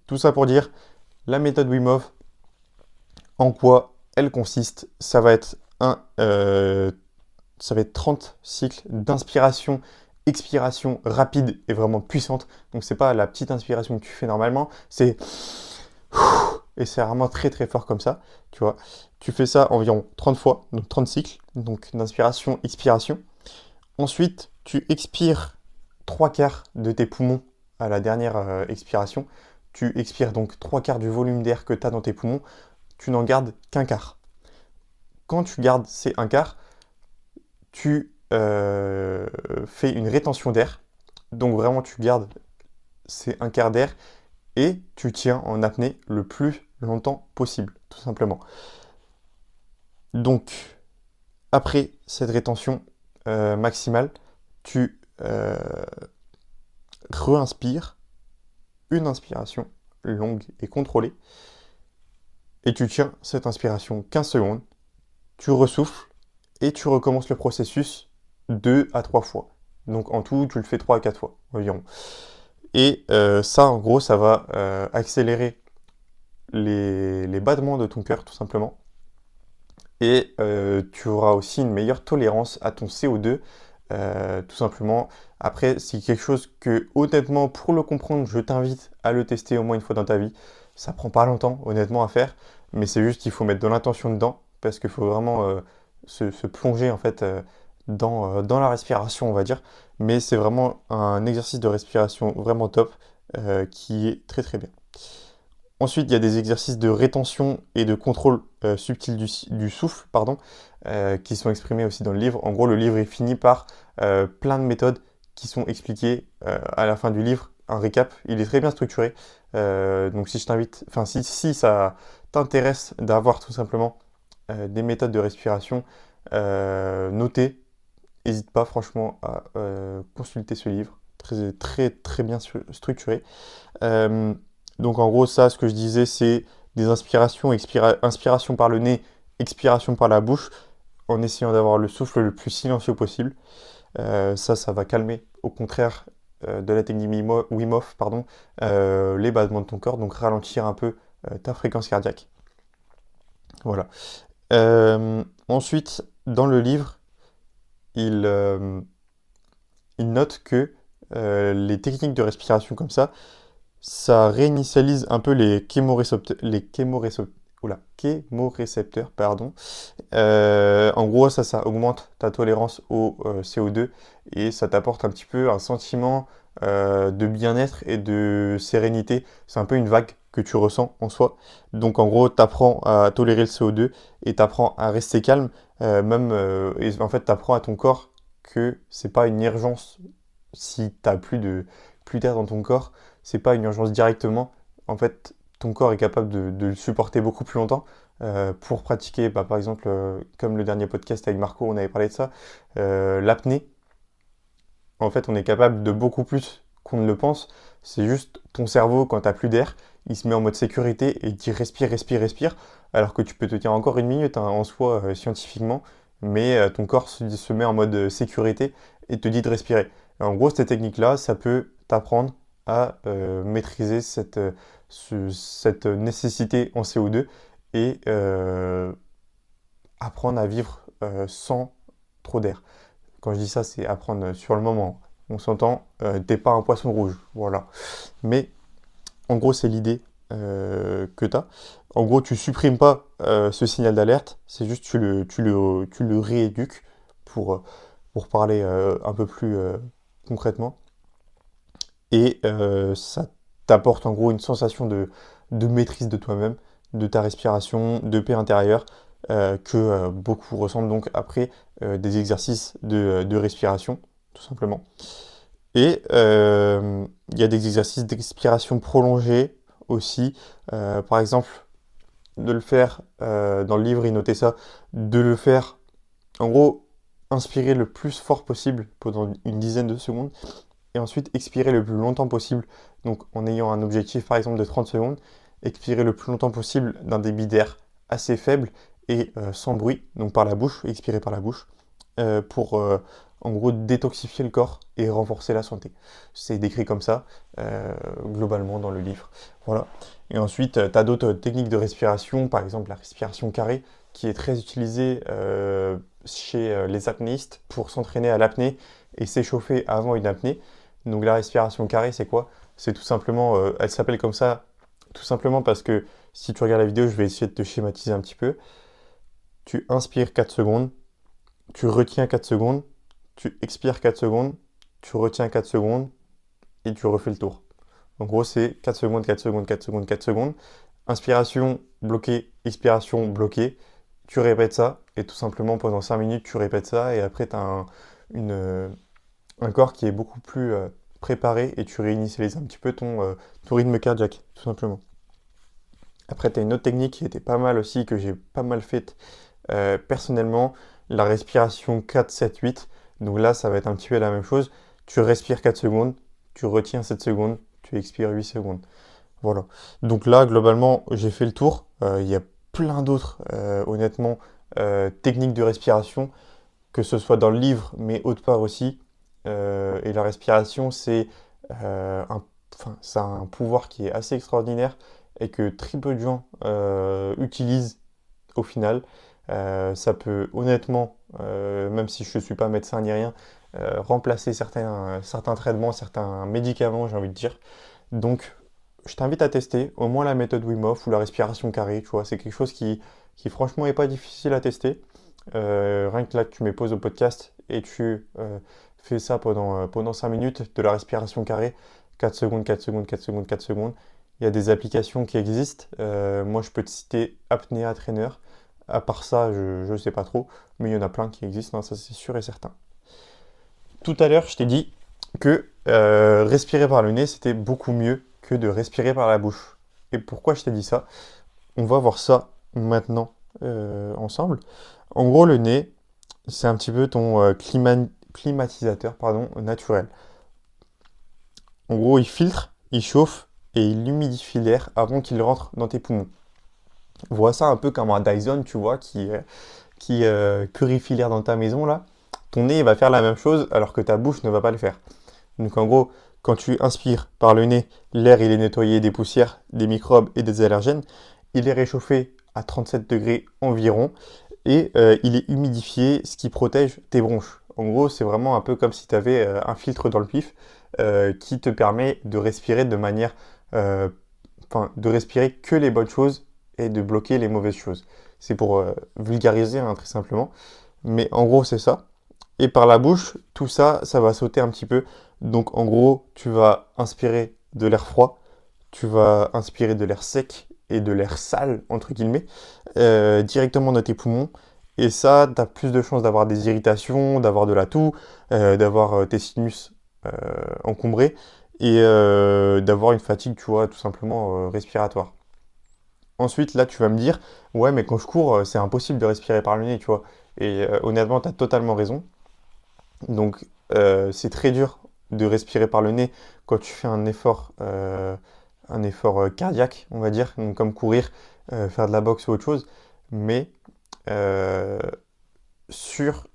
tout ça pour dire, la méthode Wim Hof, en quoi elle consiste? Ça va être 30 cycles d'inspiration, expiration rapide et vraiment puissante. Donc c'est pas la petite inspiration que tu fais normalement, c'est et c'est vraiment très très fort comme ça, tu vois. Tu fais ça environ 30 fois, donc 30 cycles, donc d'inspiration, expiration. Ensuite, tu expires 3 quarts de tes poumons à la dernière expiration. Tu expires donc 3 quarts du volume d'air que tu as dans tes poumons. Tu n'en gardes qu'un quart. Quand tu gardes ces un quart, tu fais une rétention d'air. Donc vraiment, tu gardes ces un quart d'air et tu tiens en apnée le plus longtemps possible, tout simplement. Donc, après cette rétention maximale, tu re-inspires une inspiration longue et contrôlée et tu tiens cette inspiration 15 secondes, tu ressouffles et tu recommences le processus 2 à 3 fois. Donc en tout, tu le fais 3 à 4 fois environ. Et ça, en gros, ça va accélérer les battements de ton cœur, tout simplement. Et tu auras aussi une meilleure tolérance à ton CO2, tout simplement. Après, c'est quelque chose que, honnêtement, pour le comprendre, je t'invite à le tester au moins une fois dans ta vie. Ça prend pas longtemps, honnêtement, à faire, mais c'est juste qu'il faut mettre de l'intention dedans, parce qu'il faut vraiment se plonger, en fait, dans la respiration, on va dire. mais c'est vraiment un exercice de respiration vraiment top qui est très très bien. Ensuite, il y a des exercices de rétention et de contrôle subtil du souffle, pardon, qui sont exprimés aussi dans le livre. En gros, le livre est fini par plein de méthodes qui sont expliquées à la fin du livre. Un récap, il est très bien structuré. Donc si je t'invite, enfin si ça t'intéresse d'avoir tout simplement des méthodes de respiration notées, n'hésite pas franchement à consulter ce livre. Très très très bien structuré. Euh, donc en gros, ça, ce que je disais, c'est des inspirations, inspiration par le nez, expiration par la bouche, en essayant d'avoir le souffle le plus silencieux possible. Ça va calmer, au contraire de la technique Wim Hof, pardon, les battements de ton corps, donc ralentir un peu ta fréquence cardiaque. Voilà. Ensuite, dans le livre, il, il note que les techniques de respiration comme ça réinitialise un peu les chémorécepteurs, pardon. En gros, ça augmente ta tolérance au CO2 et ça t'apporte un petit peu un sentiment de bien-être et de sérénité. C'est un peu une vague que tu ressens en soi. Donc en gros, tu apprends à tolérer le CO2 et tu apprends à rester calme. Et en fait, tu apprends à ton corps que c'est pas une urgence si tu n'as plus d'air dans ton corps, c'est pas une urgence directement. En fait, ton corps est capable de le supporter beaucoup plus longtemps. Pour pratiquer, par exemple, comme le dernier podcast avec Marco, on avait parlé de ça, l'apnée, en fait, on est capable de beaucoup plus qu'on ne le pense. C'est juste ton cerveau, quand tu n'as plus d'air, il se met en mode sécurité et il dit respire, respire, respire, alors que tu peux te tenir encore une minute hein, en soi, scientifiquement, mais ton corps se met en mode sécurité et te dit de respirer. Et en gros, cette technique-là, ça peut t'apprendre à maîtriser cette nécessité en CO2 et apprendre à vivre sans trop d'air. Quand je dis ça, c'est apprendre sur le moment. On s'entend, t'es pas un poisson rouge, voilà. Mais en gros, c'est l'idée que tu as. En gros, tu supprimes pas ce signal d'alerte, c'est juste tu le rééduques pour, euh, pour parler un peu plus concrètement. Et ça t'apporte en gros une sensation de maîtrise de toi-même, de ta respiration, de paix intérieure, que beaucoup ressentent donc après des exercices de respiration, tout simplement. Et il y a des exercices d'expiration prolongée aussi. Par exemple, de le faire, dans le livre, il notait ça, de le faire, en gros, inspirer le plus fort possible pendant une dizaine de secondes et ensuite expirer le plus longtemps possible. Donc en ayant un objectif par exemple de 30 secondes, expirer le plus longtemps possible d'un débit d'air assez faible et sans bruit, donc par la bouche, expirer par la bouche, pour en gros détoxifier le corps et renforcer la santé. C'est décrit comme ça, globalement dans le livre. Voilà. Et ensuite, tu as d'autres techniques de respiration, par exemple la respiration carrée, qui est très utilisée chez les apnéistes pour s'entraîner à l'apnée et s'échauffer avant une apnée. Donc la respiration carrée, c'est quoi? C'est tout simplement, elle s'appelle comme ça, tout simplement parce que si tu regardes la vidéo, je vais essayer de te schématiser un petit peu. Tu inspires 4 secondes, tu retiens 4 secondes, tu expires 4 secondes, tu retiens 4 secondes et tu refais le tour. En gros, c'est 4 secondes, 4 secondes, 4 secondes, 4 secondes. Inspiration bloquée, expiration bloquée. Tu répètes ça et tout simplement pendant 5 minutes, tu répètes ça et après, tu as un corps qui est beaucoup plus préparé et tu réinitialises un petit peu ton rythme cardiaque, tout simplement. Après, tu as une autre technique qui était pas mal aussi, que j'ai pas mal faite personnellement, la respiration 4-7-8. Donc là, ça va être un petit peu la même chose. Tu respires 4 secondes, tu retiens 7 secondes, tu expires 8 secondes. Voilà. Donc là, globalement, j'ai fait le tour. Il y a plein d'autres, honnêtement, techniques de respiration, que ce soit dans le livre, mais autre part aussi. Et la respiration, ça a un pouvoir qui est assez extraordinaire et que très peu de gens utilisent au final. Ça peut honnêtement, même si je ne suis pas médecin ni rien, remplacer certains traitements, certains médicaments, j'ai envie de dire. Donc, je t'invite à tester au moins la méthode Wim Hof ou la respiration carrée, tu vois. C'est quelque chose qui franchement n'est pas difficile à tester. Rien que là, tu me poses au podcast et tu Fais ça pendant 5 minutes, de la respiration carrée, 4 secondes, 4 secondes, 4 secondes, 4 secondes. Il y a des applications qui existent. Moi, je peux te citer Apnea Trainer. À part ça, je ne sais pas trop, mais il y en a plein qui existent, hein, ça c'est sûr et certain. Tout à l'heure, je t'ai dit que respirer par le nez, c'était beaucoup mieux que de respirer par la bouche. Et pourquoi je t'ai dit ça? On va voir ça maintenant ensemble. En gros, le nez, c'est un petit peu ton climatisateur naturel. En gros, il filtre, il chauffe et il humidifie l'air avant qu'il rentre dans tes poumons. Vois ça un peu comme un Dyson, tu vois, qui purifie l'air dans ta maison là. Ton nez il va faire la même chose alors que ta bouche ne va pas le faire. Donc en gros, quand tu inspires par le nez, l'air il est nettoyé des poussières, des microbes et des allergènes. Il est réchauffé à 37 degrés environ et il est humidifié, ce qui protège tes bronches. En gros, c'est vraiment un peu comme si tu avais un filtre dans le pif qui te permet de respirer de manière, de respirer que les bonnes choses et de bloquer les mauvaises choses. C'est pour vulgariser hein, très simplement, mais en gros c'est ça. Et par la bouche, tout ça, ça va sauter un petit peu. Donc en gros, tu vas inspirer de l'air froid, tu vas inspirer de l'air sec et de l'air sale, entre guillemets, directement dans tes poumons. Et ça, tu as plus de chances d'avoir des irritations, d'avoir de la toux, d'avoir tes sinus encombrés et d'avoir une fatigue, tu vois, tout simplement respiratoire. Ensuite, là, tu vas me dire, ouais, mais quand je cours, c'est impossible de respirer par le nez, tu vois. Et honnêtement, tu as totalement raison. Donc, c'est très dur de respirer par le nez quand tu fais un effort cardiaque, on va dire, donc comme courir, faire de la boxe ou autre chose. Mais euh, sur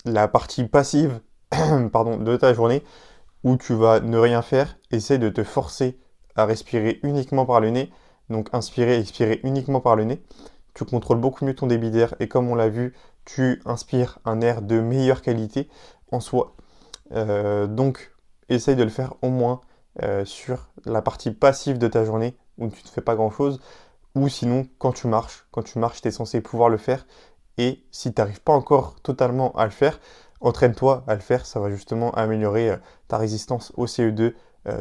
la partie passive pardon, de ta journée, où tu vas ne rien faire, essaie de te forcer à respirer uniquement par le nez. Donc, inspirer, expirer uniquement par le nez. Tu contrôles beaucoup mieux ton débit d'air et comme on l'a vu, tu inspires un air de meilleure qualité en soi. Donc, essaye de le faire au moins sur la partie passive de ta journée où tu ne fais pas grand-chose. Ou sinon, quand tu marches, tu es censé pouvoir le faire. Et si tu n'arrives pas encore totalement à le faire, entraîne-toi à le faire. Ça va justement améliorer ta résistance au CO2,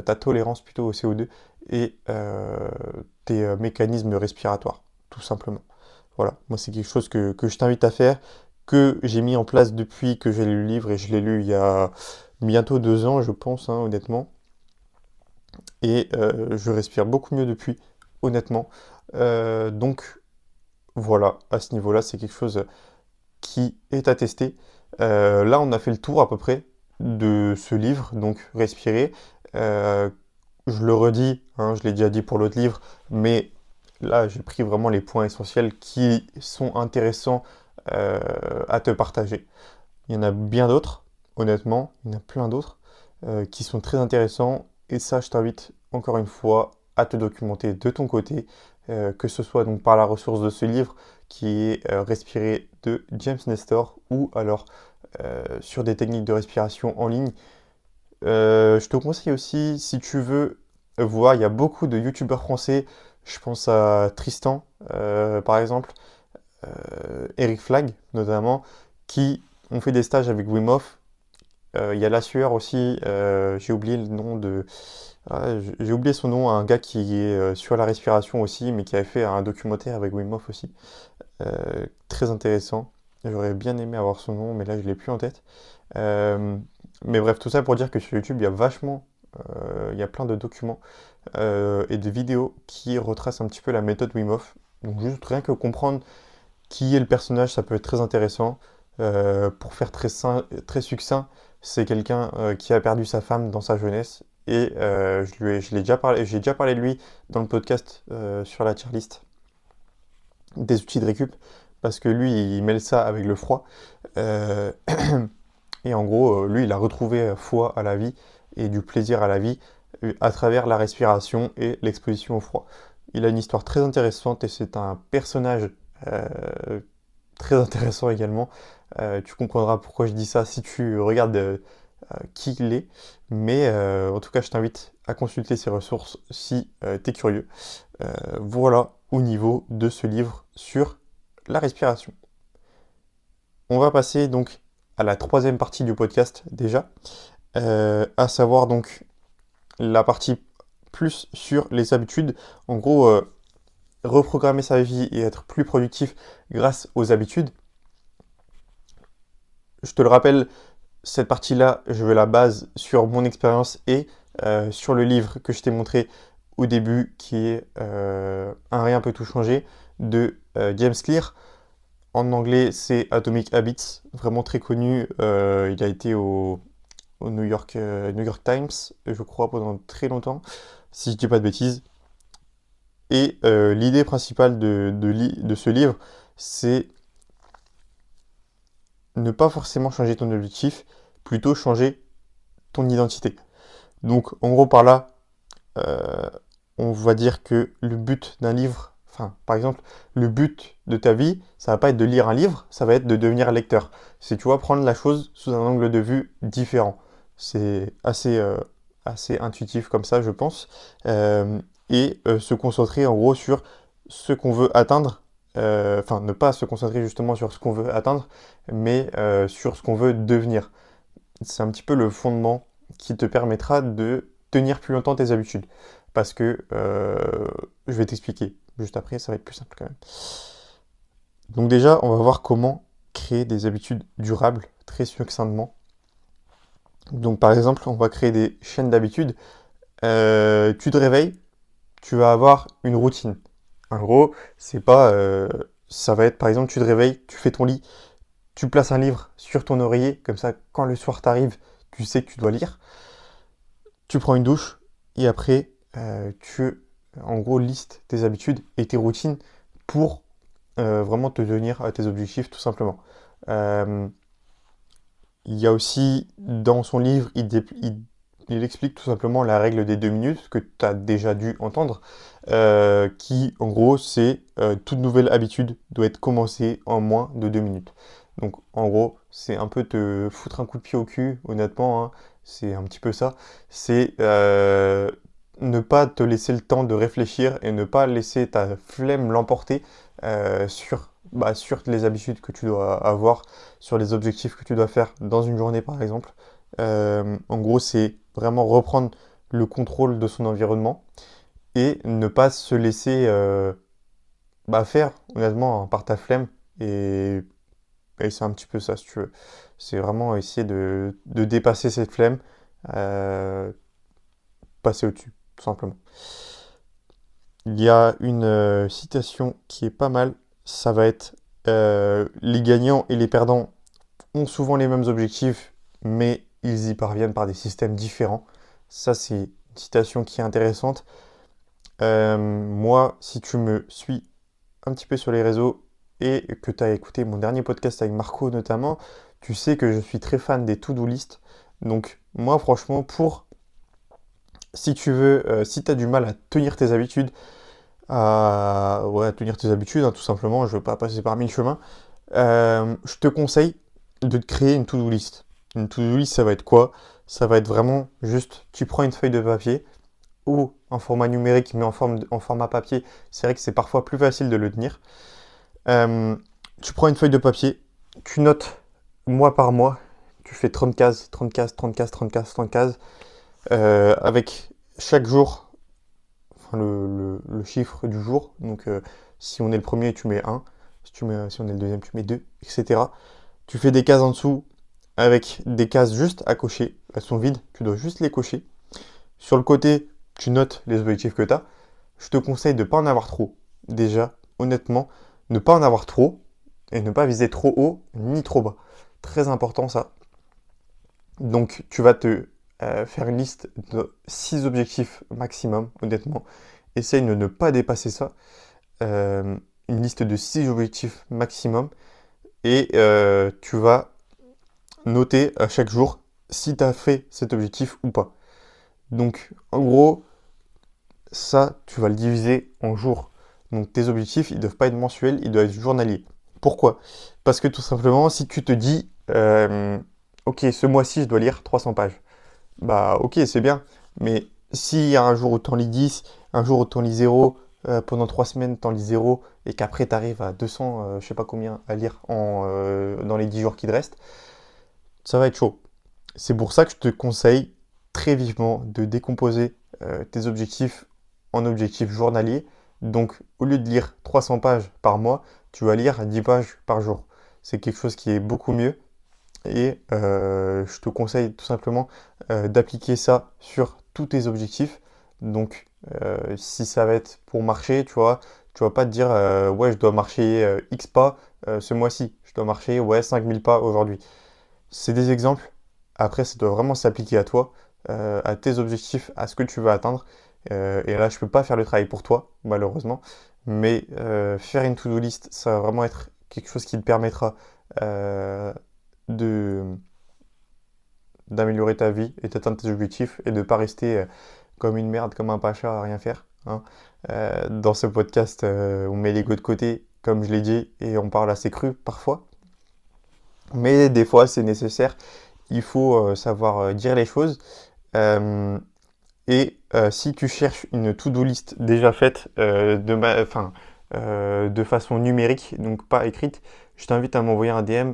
ta tolérance plutôt au CO2 et tes mécanismes respiratoires, tout simplement. Voilà, moi c'est quelque chose que je t'invite à faire, que j'ai mis en place depuis que j'ai lu le livre et je l'ai lu il y a bientôt 2 ans, je pense, hein, honnêtement. Et je respire beaucoup mieux depuis, honnêtement. Donc voilà, à ce niveau-là, c'est quelque chose qui est à tester. Là, on a fait le tour à peu près de ce livre, donc respirer. Euh, je le redis, hein, je l'ai déjà dit pour l'autre livre, mais là, j'ai pris vraiment les points essentiels qui sont intéressants à te partager. Il y en a bien d'autres, honnêtement, il y en a plein d'autres qui sont très intéressants. Et ça, je t'invite encore une fois à te documenter de ton côté, que ce soit donc par la ressource de ce livre qui est Respirer de James Nestor ou alors sur des techniques de respiration en ligne. Je te conseille aussi, si tu veux voir, il y a beaucoup de youtubeurs français, je pense à Tristan par exemple, Eric Flag notamment, qui ont fait des stages avec Wim Hof. Il y a La Sueur aussi, j'ai oublié le nom de... j'ai oublié son nom, un gars qui est sur la respiration aussi, mais qui avait fait un documentaire avec Wim Hof aussi. Très intéressant. J'aurais bien aimé avoir son nom, mais là je l'ai plus en tête. Euh, mais bref, tout ça pour dire que sur YouTube, il y a plein de documents et de vidéos qui retracent un petit peu la méthode Wim Hof. Donc juste rien que comprendre qui est le personnage, ça peut être très intéressant. Pour faire très succinct, c'est quelqu'un qui a perdu sa femme dans sa jeunesse. Et je l'ai déjà parlé, j'ai déjà parlé de lui dans le podcast sur la tier list des outils de récup, parce que lui, il mêle ça avec le froid. Euh, et en gros, lui, il a retrouvé foi à la vie et du plaisir à la vie à travers la respiration et l'exposition au froid. Il a une histoire très intéressante et c'est un personnage euh, très intéressant également. Tu comprendras pourquoi je dis ça si tu regardes qui il est. Mais en tout cas, je t'invite à consulter ses ressources si tu es curieux. Voilà au niveau de ce livre sur la respiration. On va passer donc à la troisième partie du podcast déjà, à savoir donc la partie plus sur les habitudes. En gros, reprogrammer sa vie et être plus productif grâce aux habitudes. Je te le rappelle, cette partie-là, je veux la base sur mon expérience et sur le livre que je t'ai montré au début, qui est Un rien peut tout changer de James Clear. En anglais, c'est Atomic Habits, vraiment très connu. Il a été au New York Times, je crois, pendant très longtemps, si je dis pas de bêtises. Et l'idée principale de ce livre, c'est ne pas forcément changer ton objectif, plutôt changer ton identité. Donc, en gros, par là, euh, on va dire que le but d'un livre, enfin, par exemple, le but de ta vie, ça va pas être de lire un livre, ça va être de devenir lecteur. C'est, tu vois, prendre la chose sous un angle de vue différent. C'est assez intuitif comme ça, je pense. Et se concentrer en gros sur ce qu'on veut atteindre. Enfin, ne pas se concentrer justement sur ce qu'on veut atteindre, mais sur ce qu'on veut devenir. C'est un petit peu le fondement qui te permettra de tenir plus longtemps tes habitudes. Parce que je vais t'expliquer juste après, ça va être plus simple quand même. Donc déjà, on va voir comment créer des habitudes durables très succinctement. Donc par exemple, on va créer des chaînes d'habitudes. Tu te réveilles, tu vas avoir une routine. En gros, c'est pas, ça va être par exemple, tu te réveilles, tu fais ton lit, tu places un livre sur ton oreiller, comme ça, quand le soir t'arrive, tu sais que tu dois lire. Tu prends une douche et après, tu, en gros, listes tes habitudes et tes routines pour vraiment te tenir à tes objectifs, tout simplement. Euh, il y a aussi, dans son livre, il explique tout simplement la règle des 2 minutes, que tu as déjà dû entendre, qui, en gros, c'est toute nouvelle habitude doit être commencée en moins de 2 minutes. Donc, en gros, c'est un peu te foutre un coup de pied au cul, honnêtement, hein, c'est un petit peu ça. C'est ne pas te laisser le temps de réfléchir et ne pas laisser ta flemme l'emporter sur les habitudes que tu dois avoir, sur les objectifs que tu dois faire dans une journée, par exemple. En gros, c'est vraiment reprendre le contrôle de son environnement et ne pas se laisser faire, honnêtement, hein, par ta flemme. Et c'est un petit peu ça, si tu veux. C'est vraiment essayer de dépasser cette flemme, euh, passer au-dessus, tout simplement. Il y a une citation qui est pas mal. Ça va être les gagnants et les perdants ont souvent les mêmes objectifs, mais ils y parviennent par des systèmes différents. Ça, c'est une citation qui est intéressante. Moi, si tu me suis un petit peu sur les réseaux et que tu as écouté mon dernier podcast avec Marco notamment, tu sais que je suis très fan des to-do list. Donc moi, franchement, si tu veux, si tu as du mal à tenir tes habitudes, à tenir tes habitudes, hein, tout simplement, je ne veux pas passer par 1000 chemins, je te conseille de te créer une to-do list. Une to-do list, ça va être quoi? Ça va être vraiment juste, tu prends une feuille de papier ou en format numérique, mais en format papier, c'est vrai que c'est parfois plus facile de le tenir. Euh, Tu prends une feuille de papier, tu notes mois par mois, tu fais 30 cases, 30 cases, 30 cases, 30 cases, 30 cases, avec chaque jour, enfin, le chiffre du jour. Donc si on est le premier, tu mets 1, si on est le deuxième, tu mets 2, etc. Tu fais des cases en dessous avec des cases juste à cocher. Elles sont vides, tu dois juste les cocher. Sur le côté, tu notes les objectifs que tu as. Je te conseille de ne pas en avoir trop. Déjà, honnêtement, ne pas en avoir trop et ne pas viser trop haut ni trop bas. Très important ça. Donc, tu vas te faire une liste de 6 objectifs maximum, honnêtement. Essaye de ne pas dépasser ça. Une liste de 6 objectifs maximum. Et tu vas noter à chaque jour si tu as fait cet objectif ou pas. Donc, en gros, ça, tu vas le diviser en jours. Donc, tes objectifs, ils ne doivent pas être mensuels, ils doivent être journaliers. Pourquoi? Parce que tout simplement, si tu te dis, ok, ce mois-ci, je dois lire 300 pages. Bah, ok, c'est bien. Mais s'il y a un jour où tu en lis 10, un jour où tu en lis 0, pendant 3 semaines, tu en lis 0, et qu'après, tu arrives à 200, je sais pas combien, à lire dans les 10 jours qui te restent, ça va être chaud. C'est pour ça que je te conseille très vivement de décomposer tes objectifs en objectifs journaliers. Donc, au lieu de lire 300 pages par mois, tu vas lire 10 pages par jour. C'est quelque chose qui est beaucoup mieux. Et je te conseille tout simplement d'appliquer ça sur tous tes objectifs. Donc, si ça va être pour marcher, tu vas pas te dire ouais, je dois marcher X pas ce mois-ci. Je dois marcher ouais, 5000 pas aujourd'hui. C'est des exemples. Après, ça doit vraiment s'appliquer à toi, à tes objectifs, à ce que tu veux atteindre. Et là, je ne peux pas faire le travail pour toi, malheureusement. Mais faire une to-do list, ça va vraiment être quelque chose qui te permettra euh, de, d'améliorer ta vie et d'atteindre tes objectifs et de ne pas rester comme une merde, comme un pacha à rien faire, hein. Dans ce podcast, on met l'ego de côté, comme je l'ai dit, et on parle assez cru parfois. Mais des fois, c'est nécessaire. Il faut savoir dire les choses. Euh, si tu cherches une to-do list déjà faite de façon numérique, donc pas écrite, je t'invite à m'envoyer un DM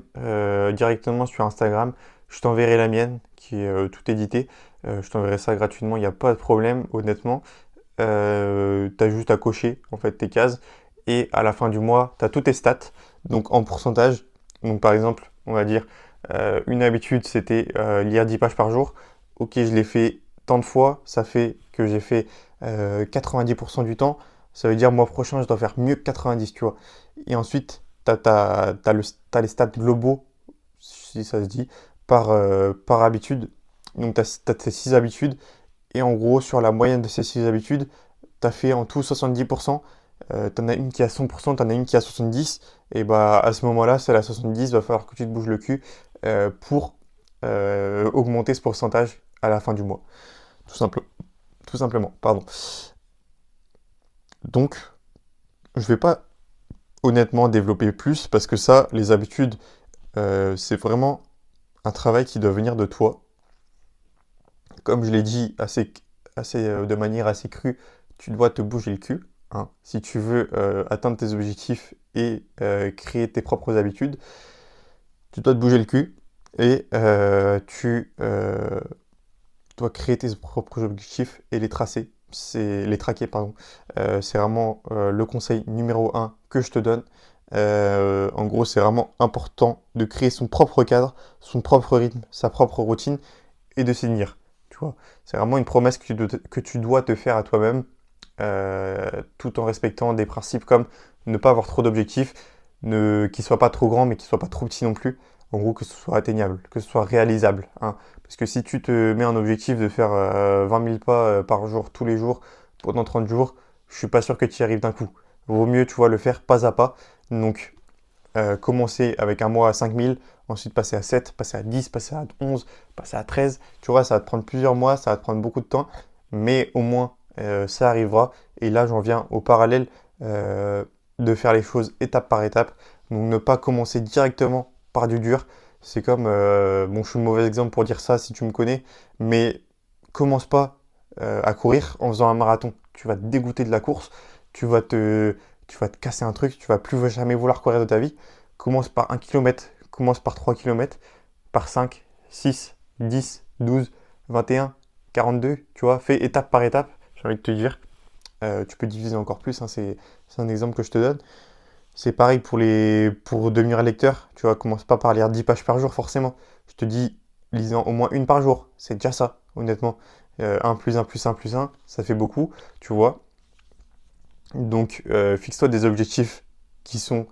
directement sur Instagram. Je t'enverrai la mienne qui est tout édité. Je t'enverrai ça gratuitement, il n'y a pas de problème, honnêtement. Tu as juste à cocher en fait tes cases et à la fin du mois, tu as tous tes stats, donc en pourcentage. Donc par exemple, on va dire une habitude c'était lire 10 pages par jour. Ok, je l'ai fait tant de fois, ça fait que j'ai fait 90% du temps. Ça veut dire mois prochain, je dois faire mieux que 90, tu vois. Et ensuite, t'as les stats globaux, si ça se dit, par habitude. Donc tu as tes 6 habitudes. Et en gros, sur la moyenne de ces 6 habitudes, tu as fait en tout 70%. Tu en as une qui est à 100%, tu en as une qui est à 70%. Et bah à ce moment-là, c'est la 70, il va falloir que tu te bouges le cul pour augmenter ce pourcentage à la fin du mois. Tout simple, tout simplement, pardon. Donc, je vais pas honnêtement développer plus parce que ça, les habitudes, c'est vraiment un travail qui doit venir de toi. Comme je l'ai dit de manière assez crue, tu dois te bouger le cul, hein. Si tu veux atteindre tes objectifs et créer tes propres habitudes, tu dois te bouger le cul et tu dois créer tes propres objectifs et les traquer, pardon. C'est vraiment le conseil numéro un que je te donne. En gros, c'est vraiment important de créer son propre cadre, son propre rythme, sa propre routine et de s'y tenir. Tu vois, c'est vraiment une promesse que tu dois te faire à toi-même, tout en respectant des principes comme ne pas avoir trop d'objectifs, qui ne soient pas trop grands mais qui ne soient pas trop petits non plus. En gros, que ce soit atteignable, que ce soit réalisable, hein. Parce que si tu te mets un objectif de faire 20 000 pas par jour, tous les jours, pendant 30 jours, je suis pas sûr que tu y arrives d'un coup. Vaut mieux, tu vois, le faire pas à pas. Donc, commencer avec un mois à 5 000, ensuite passer à 7, passer à 10, passer à 11, passer à 13. Tu vois, ça va te prendre plusieurs mois, ça va te prendre beaucoup de temps, mais au moins, ça arrivera. Et là, j'en viens au parallèle de faire les choses étape par étape. Donc, ne pas commencer directement par du dur. C'est comme, bon, je suis le mauvais exemple pour dire ça si tu me connais, mais commence pas à courir en faisant un marathon. Tu vas te dégoûter de la course, tu vas te, tu vas te casser un truc, tu vas plus jamais vouloir courir de ta vie. Commence par 1 km, commence par 3 km, par 5, 6, 10, 12, 21, 42, tu vois, fais étape par étape, j'ai envie de te dire. Tu peux diviser encore plus, hein, c'est un exemple que je te donne. C'est pareil pour devenir lecteur. Tu vois, commence pas par lire 10 pages par jour, forcément. Je te dis, lisant au moins une par jour. C'est déjà ça, honnêtement. 1 plus 1 plus 1 plus 1, ça fait beaucoup, tu vois. Donc, fixe-toi des objectifs qui sont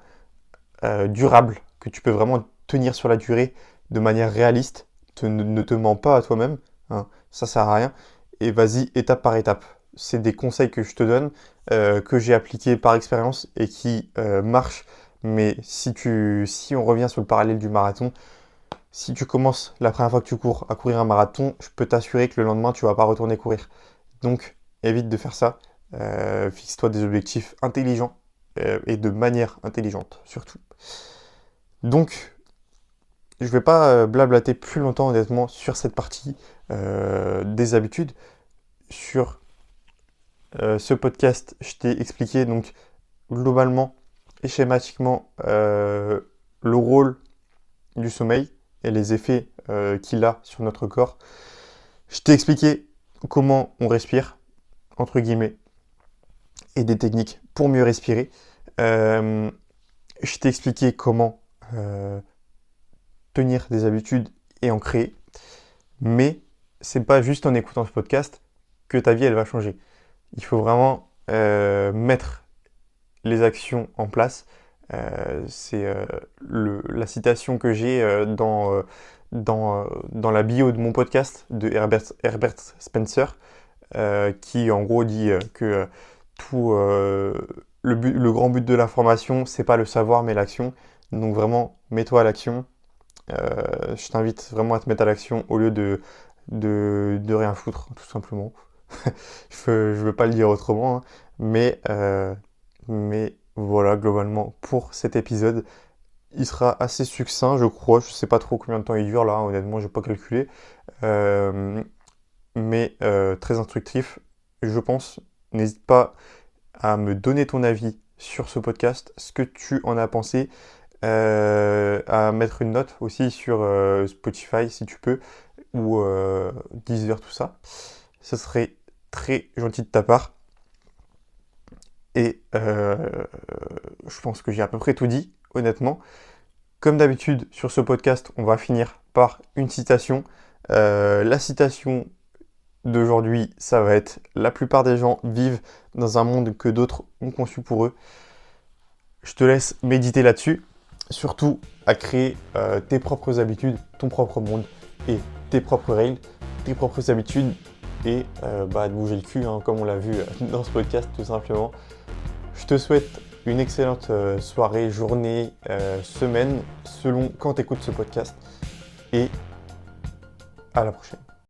durables, que tu peux vraiment tenir sur la durée de manière réaliste. Ne te mens pas à toi-même, hein, ça sert à rien. Et vas-y étape par étape. C'est des conseils que je te donne, que j'ai appliqués par expérience et qui marchent. Mais si on revient sur le parallèle du marathon, si tu commences la première fois que tu cours à courir un marathon, je peux t'assurer que le lendemain, tu ne vas pas retourner courir. Donc, évite de faire ça. Fixe-toi des objectifs intelligents et de manière intelligente, surtout. Donc, je ne vais pas blablater plus longtemps, honnêtement, sur cette partie des habitudes. Sur ce podcast, je t'ai expliqué donc globalement et schématiquement le rôle du sommeil et les effets qu'il a sur notre corps. Je t'ai expliqué comment on respire, entre guillemets, et des techniques pour mieux respirer. Je t'ai expliqué comment tenir des habitudes et en créer. Mais c'est pas juste en écoutant ce podcast que ta vie elle va changer. Il faut vraiment mettre les actions en place. C'est la citation que j'ai dans la bio de mon podcast de Herbert Spencer, qui en gros dit que le grand but de la formation, c'est pas le savoir mais l'action. Donc vraiment, mets-toi à l'action. Je t'invite vraiment à te mettre à l'action au lieu de rien foutre, tout simplement. Je veux pas le dire autrement, hein, mais voilà, globalement, pour cet épisode, il sera assez succinct, je crois. Je sais pas trop combien de temps il dure, là, honnêtement, j'ai pas calculé. Mais très instructif, je pense. N'hésite pas à me donner ton avis sur ce podcast, ce que tu en as pensé, à mettre une note aussi sur Spotify si tu peux, ou Deezer, tout ça. Ce serait très gentil de ta part. Et je pense que j'ai à peu près tout dit, honnêtement. Comme d'habitude, sur ce podcast, on va finir par une citation. La citation d'aujourd'hui, ça va être « La plupart des gens vivent dans un monde que d'autres ont conçu pour eux ». Je te laisse méditer là-dessus. Surtout à créer tes propres habitudes, ton propre monde et tes propres règles, tes propres habitudes et de bouger le cul, hein, comme on l'a vu dans ce podcast tout simplement. Je te souhaite une excellente soirée, journée, semaine, selon quand tu écoutes ce podcast. Et à la prochaine.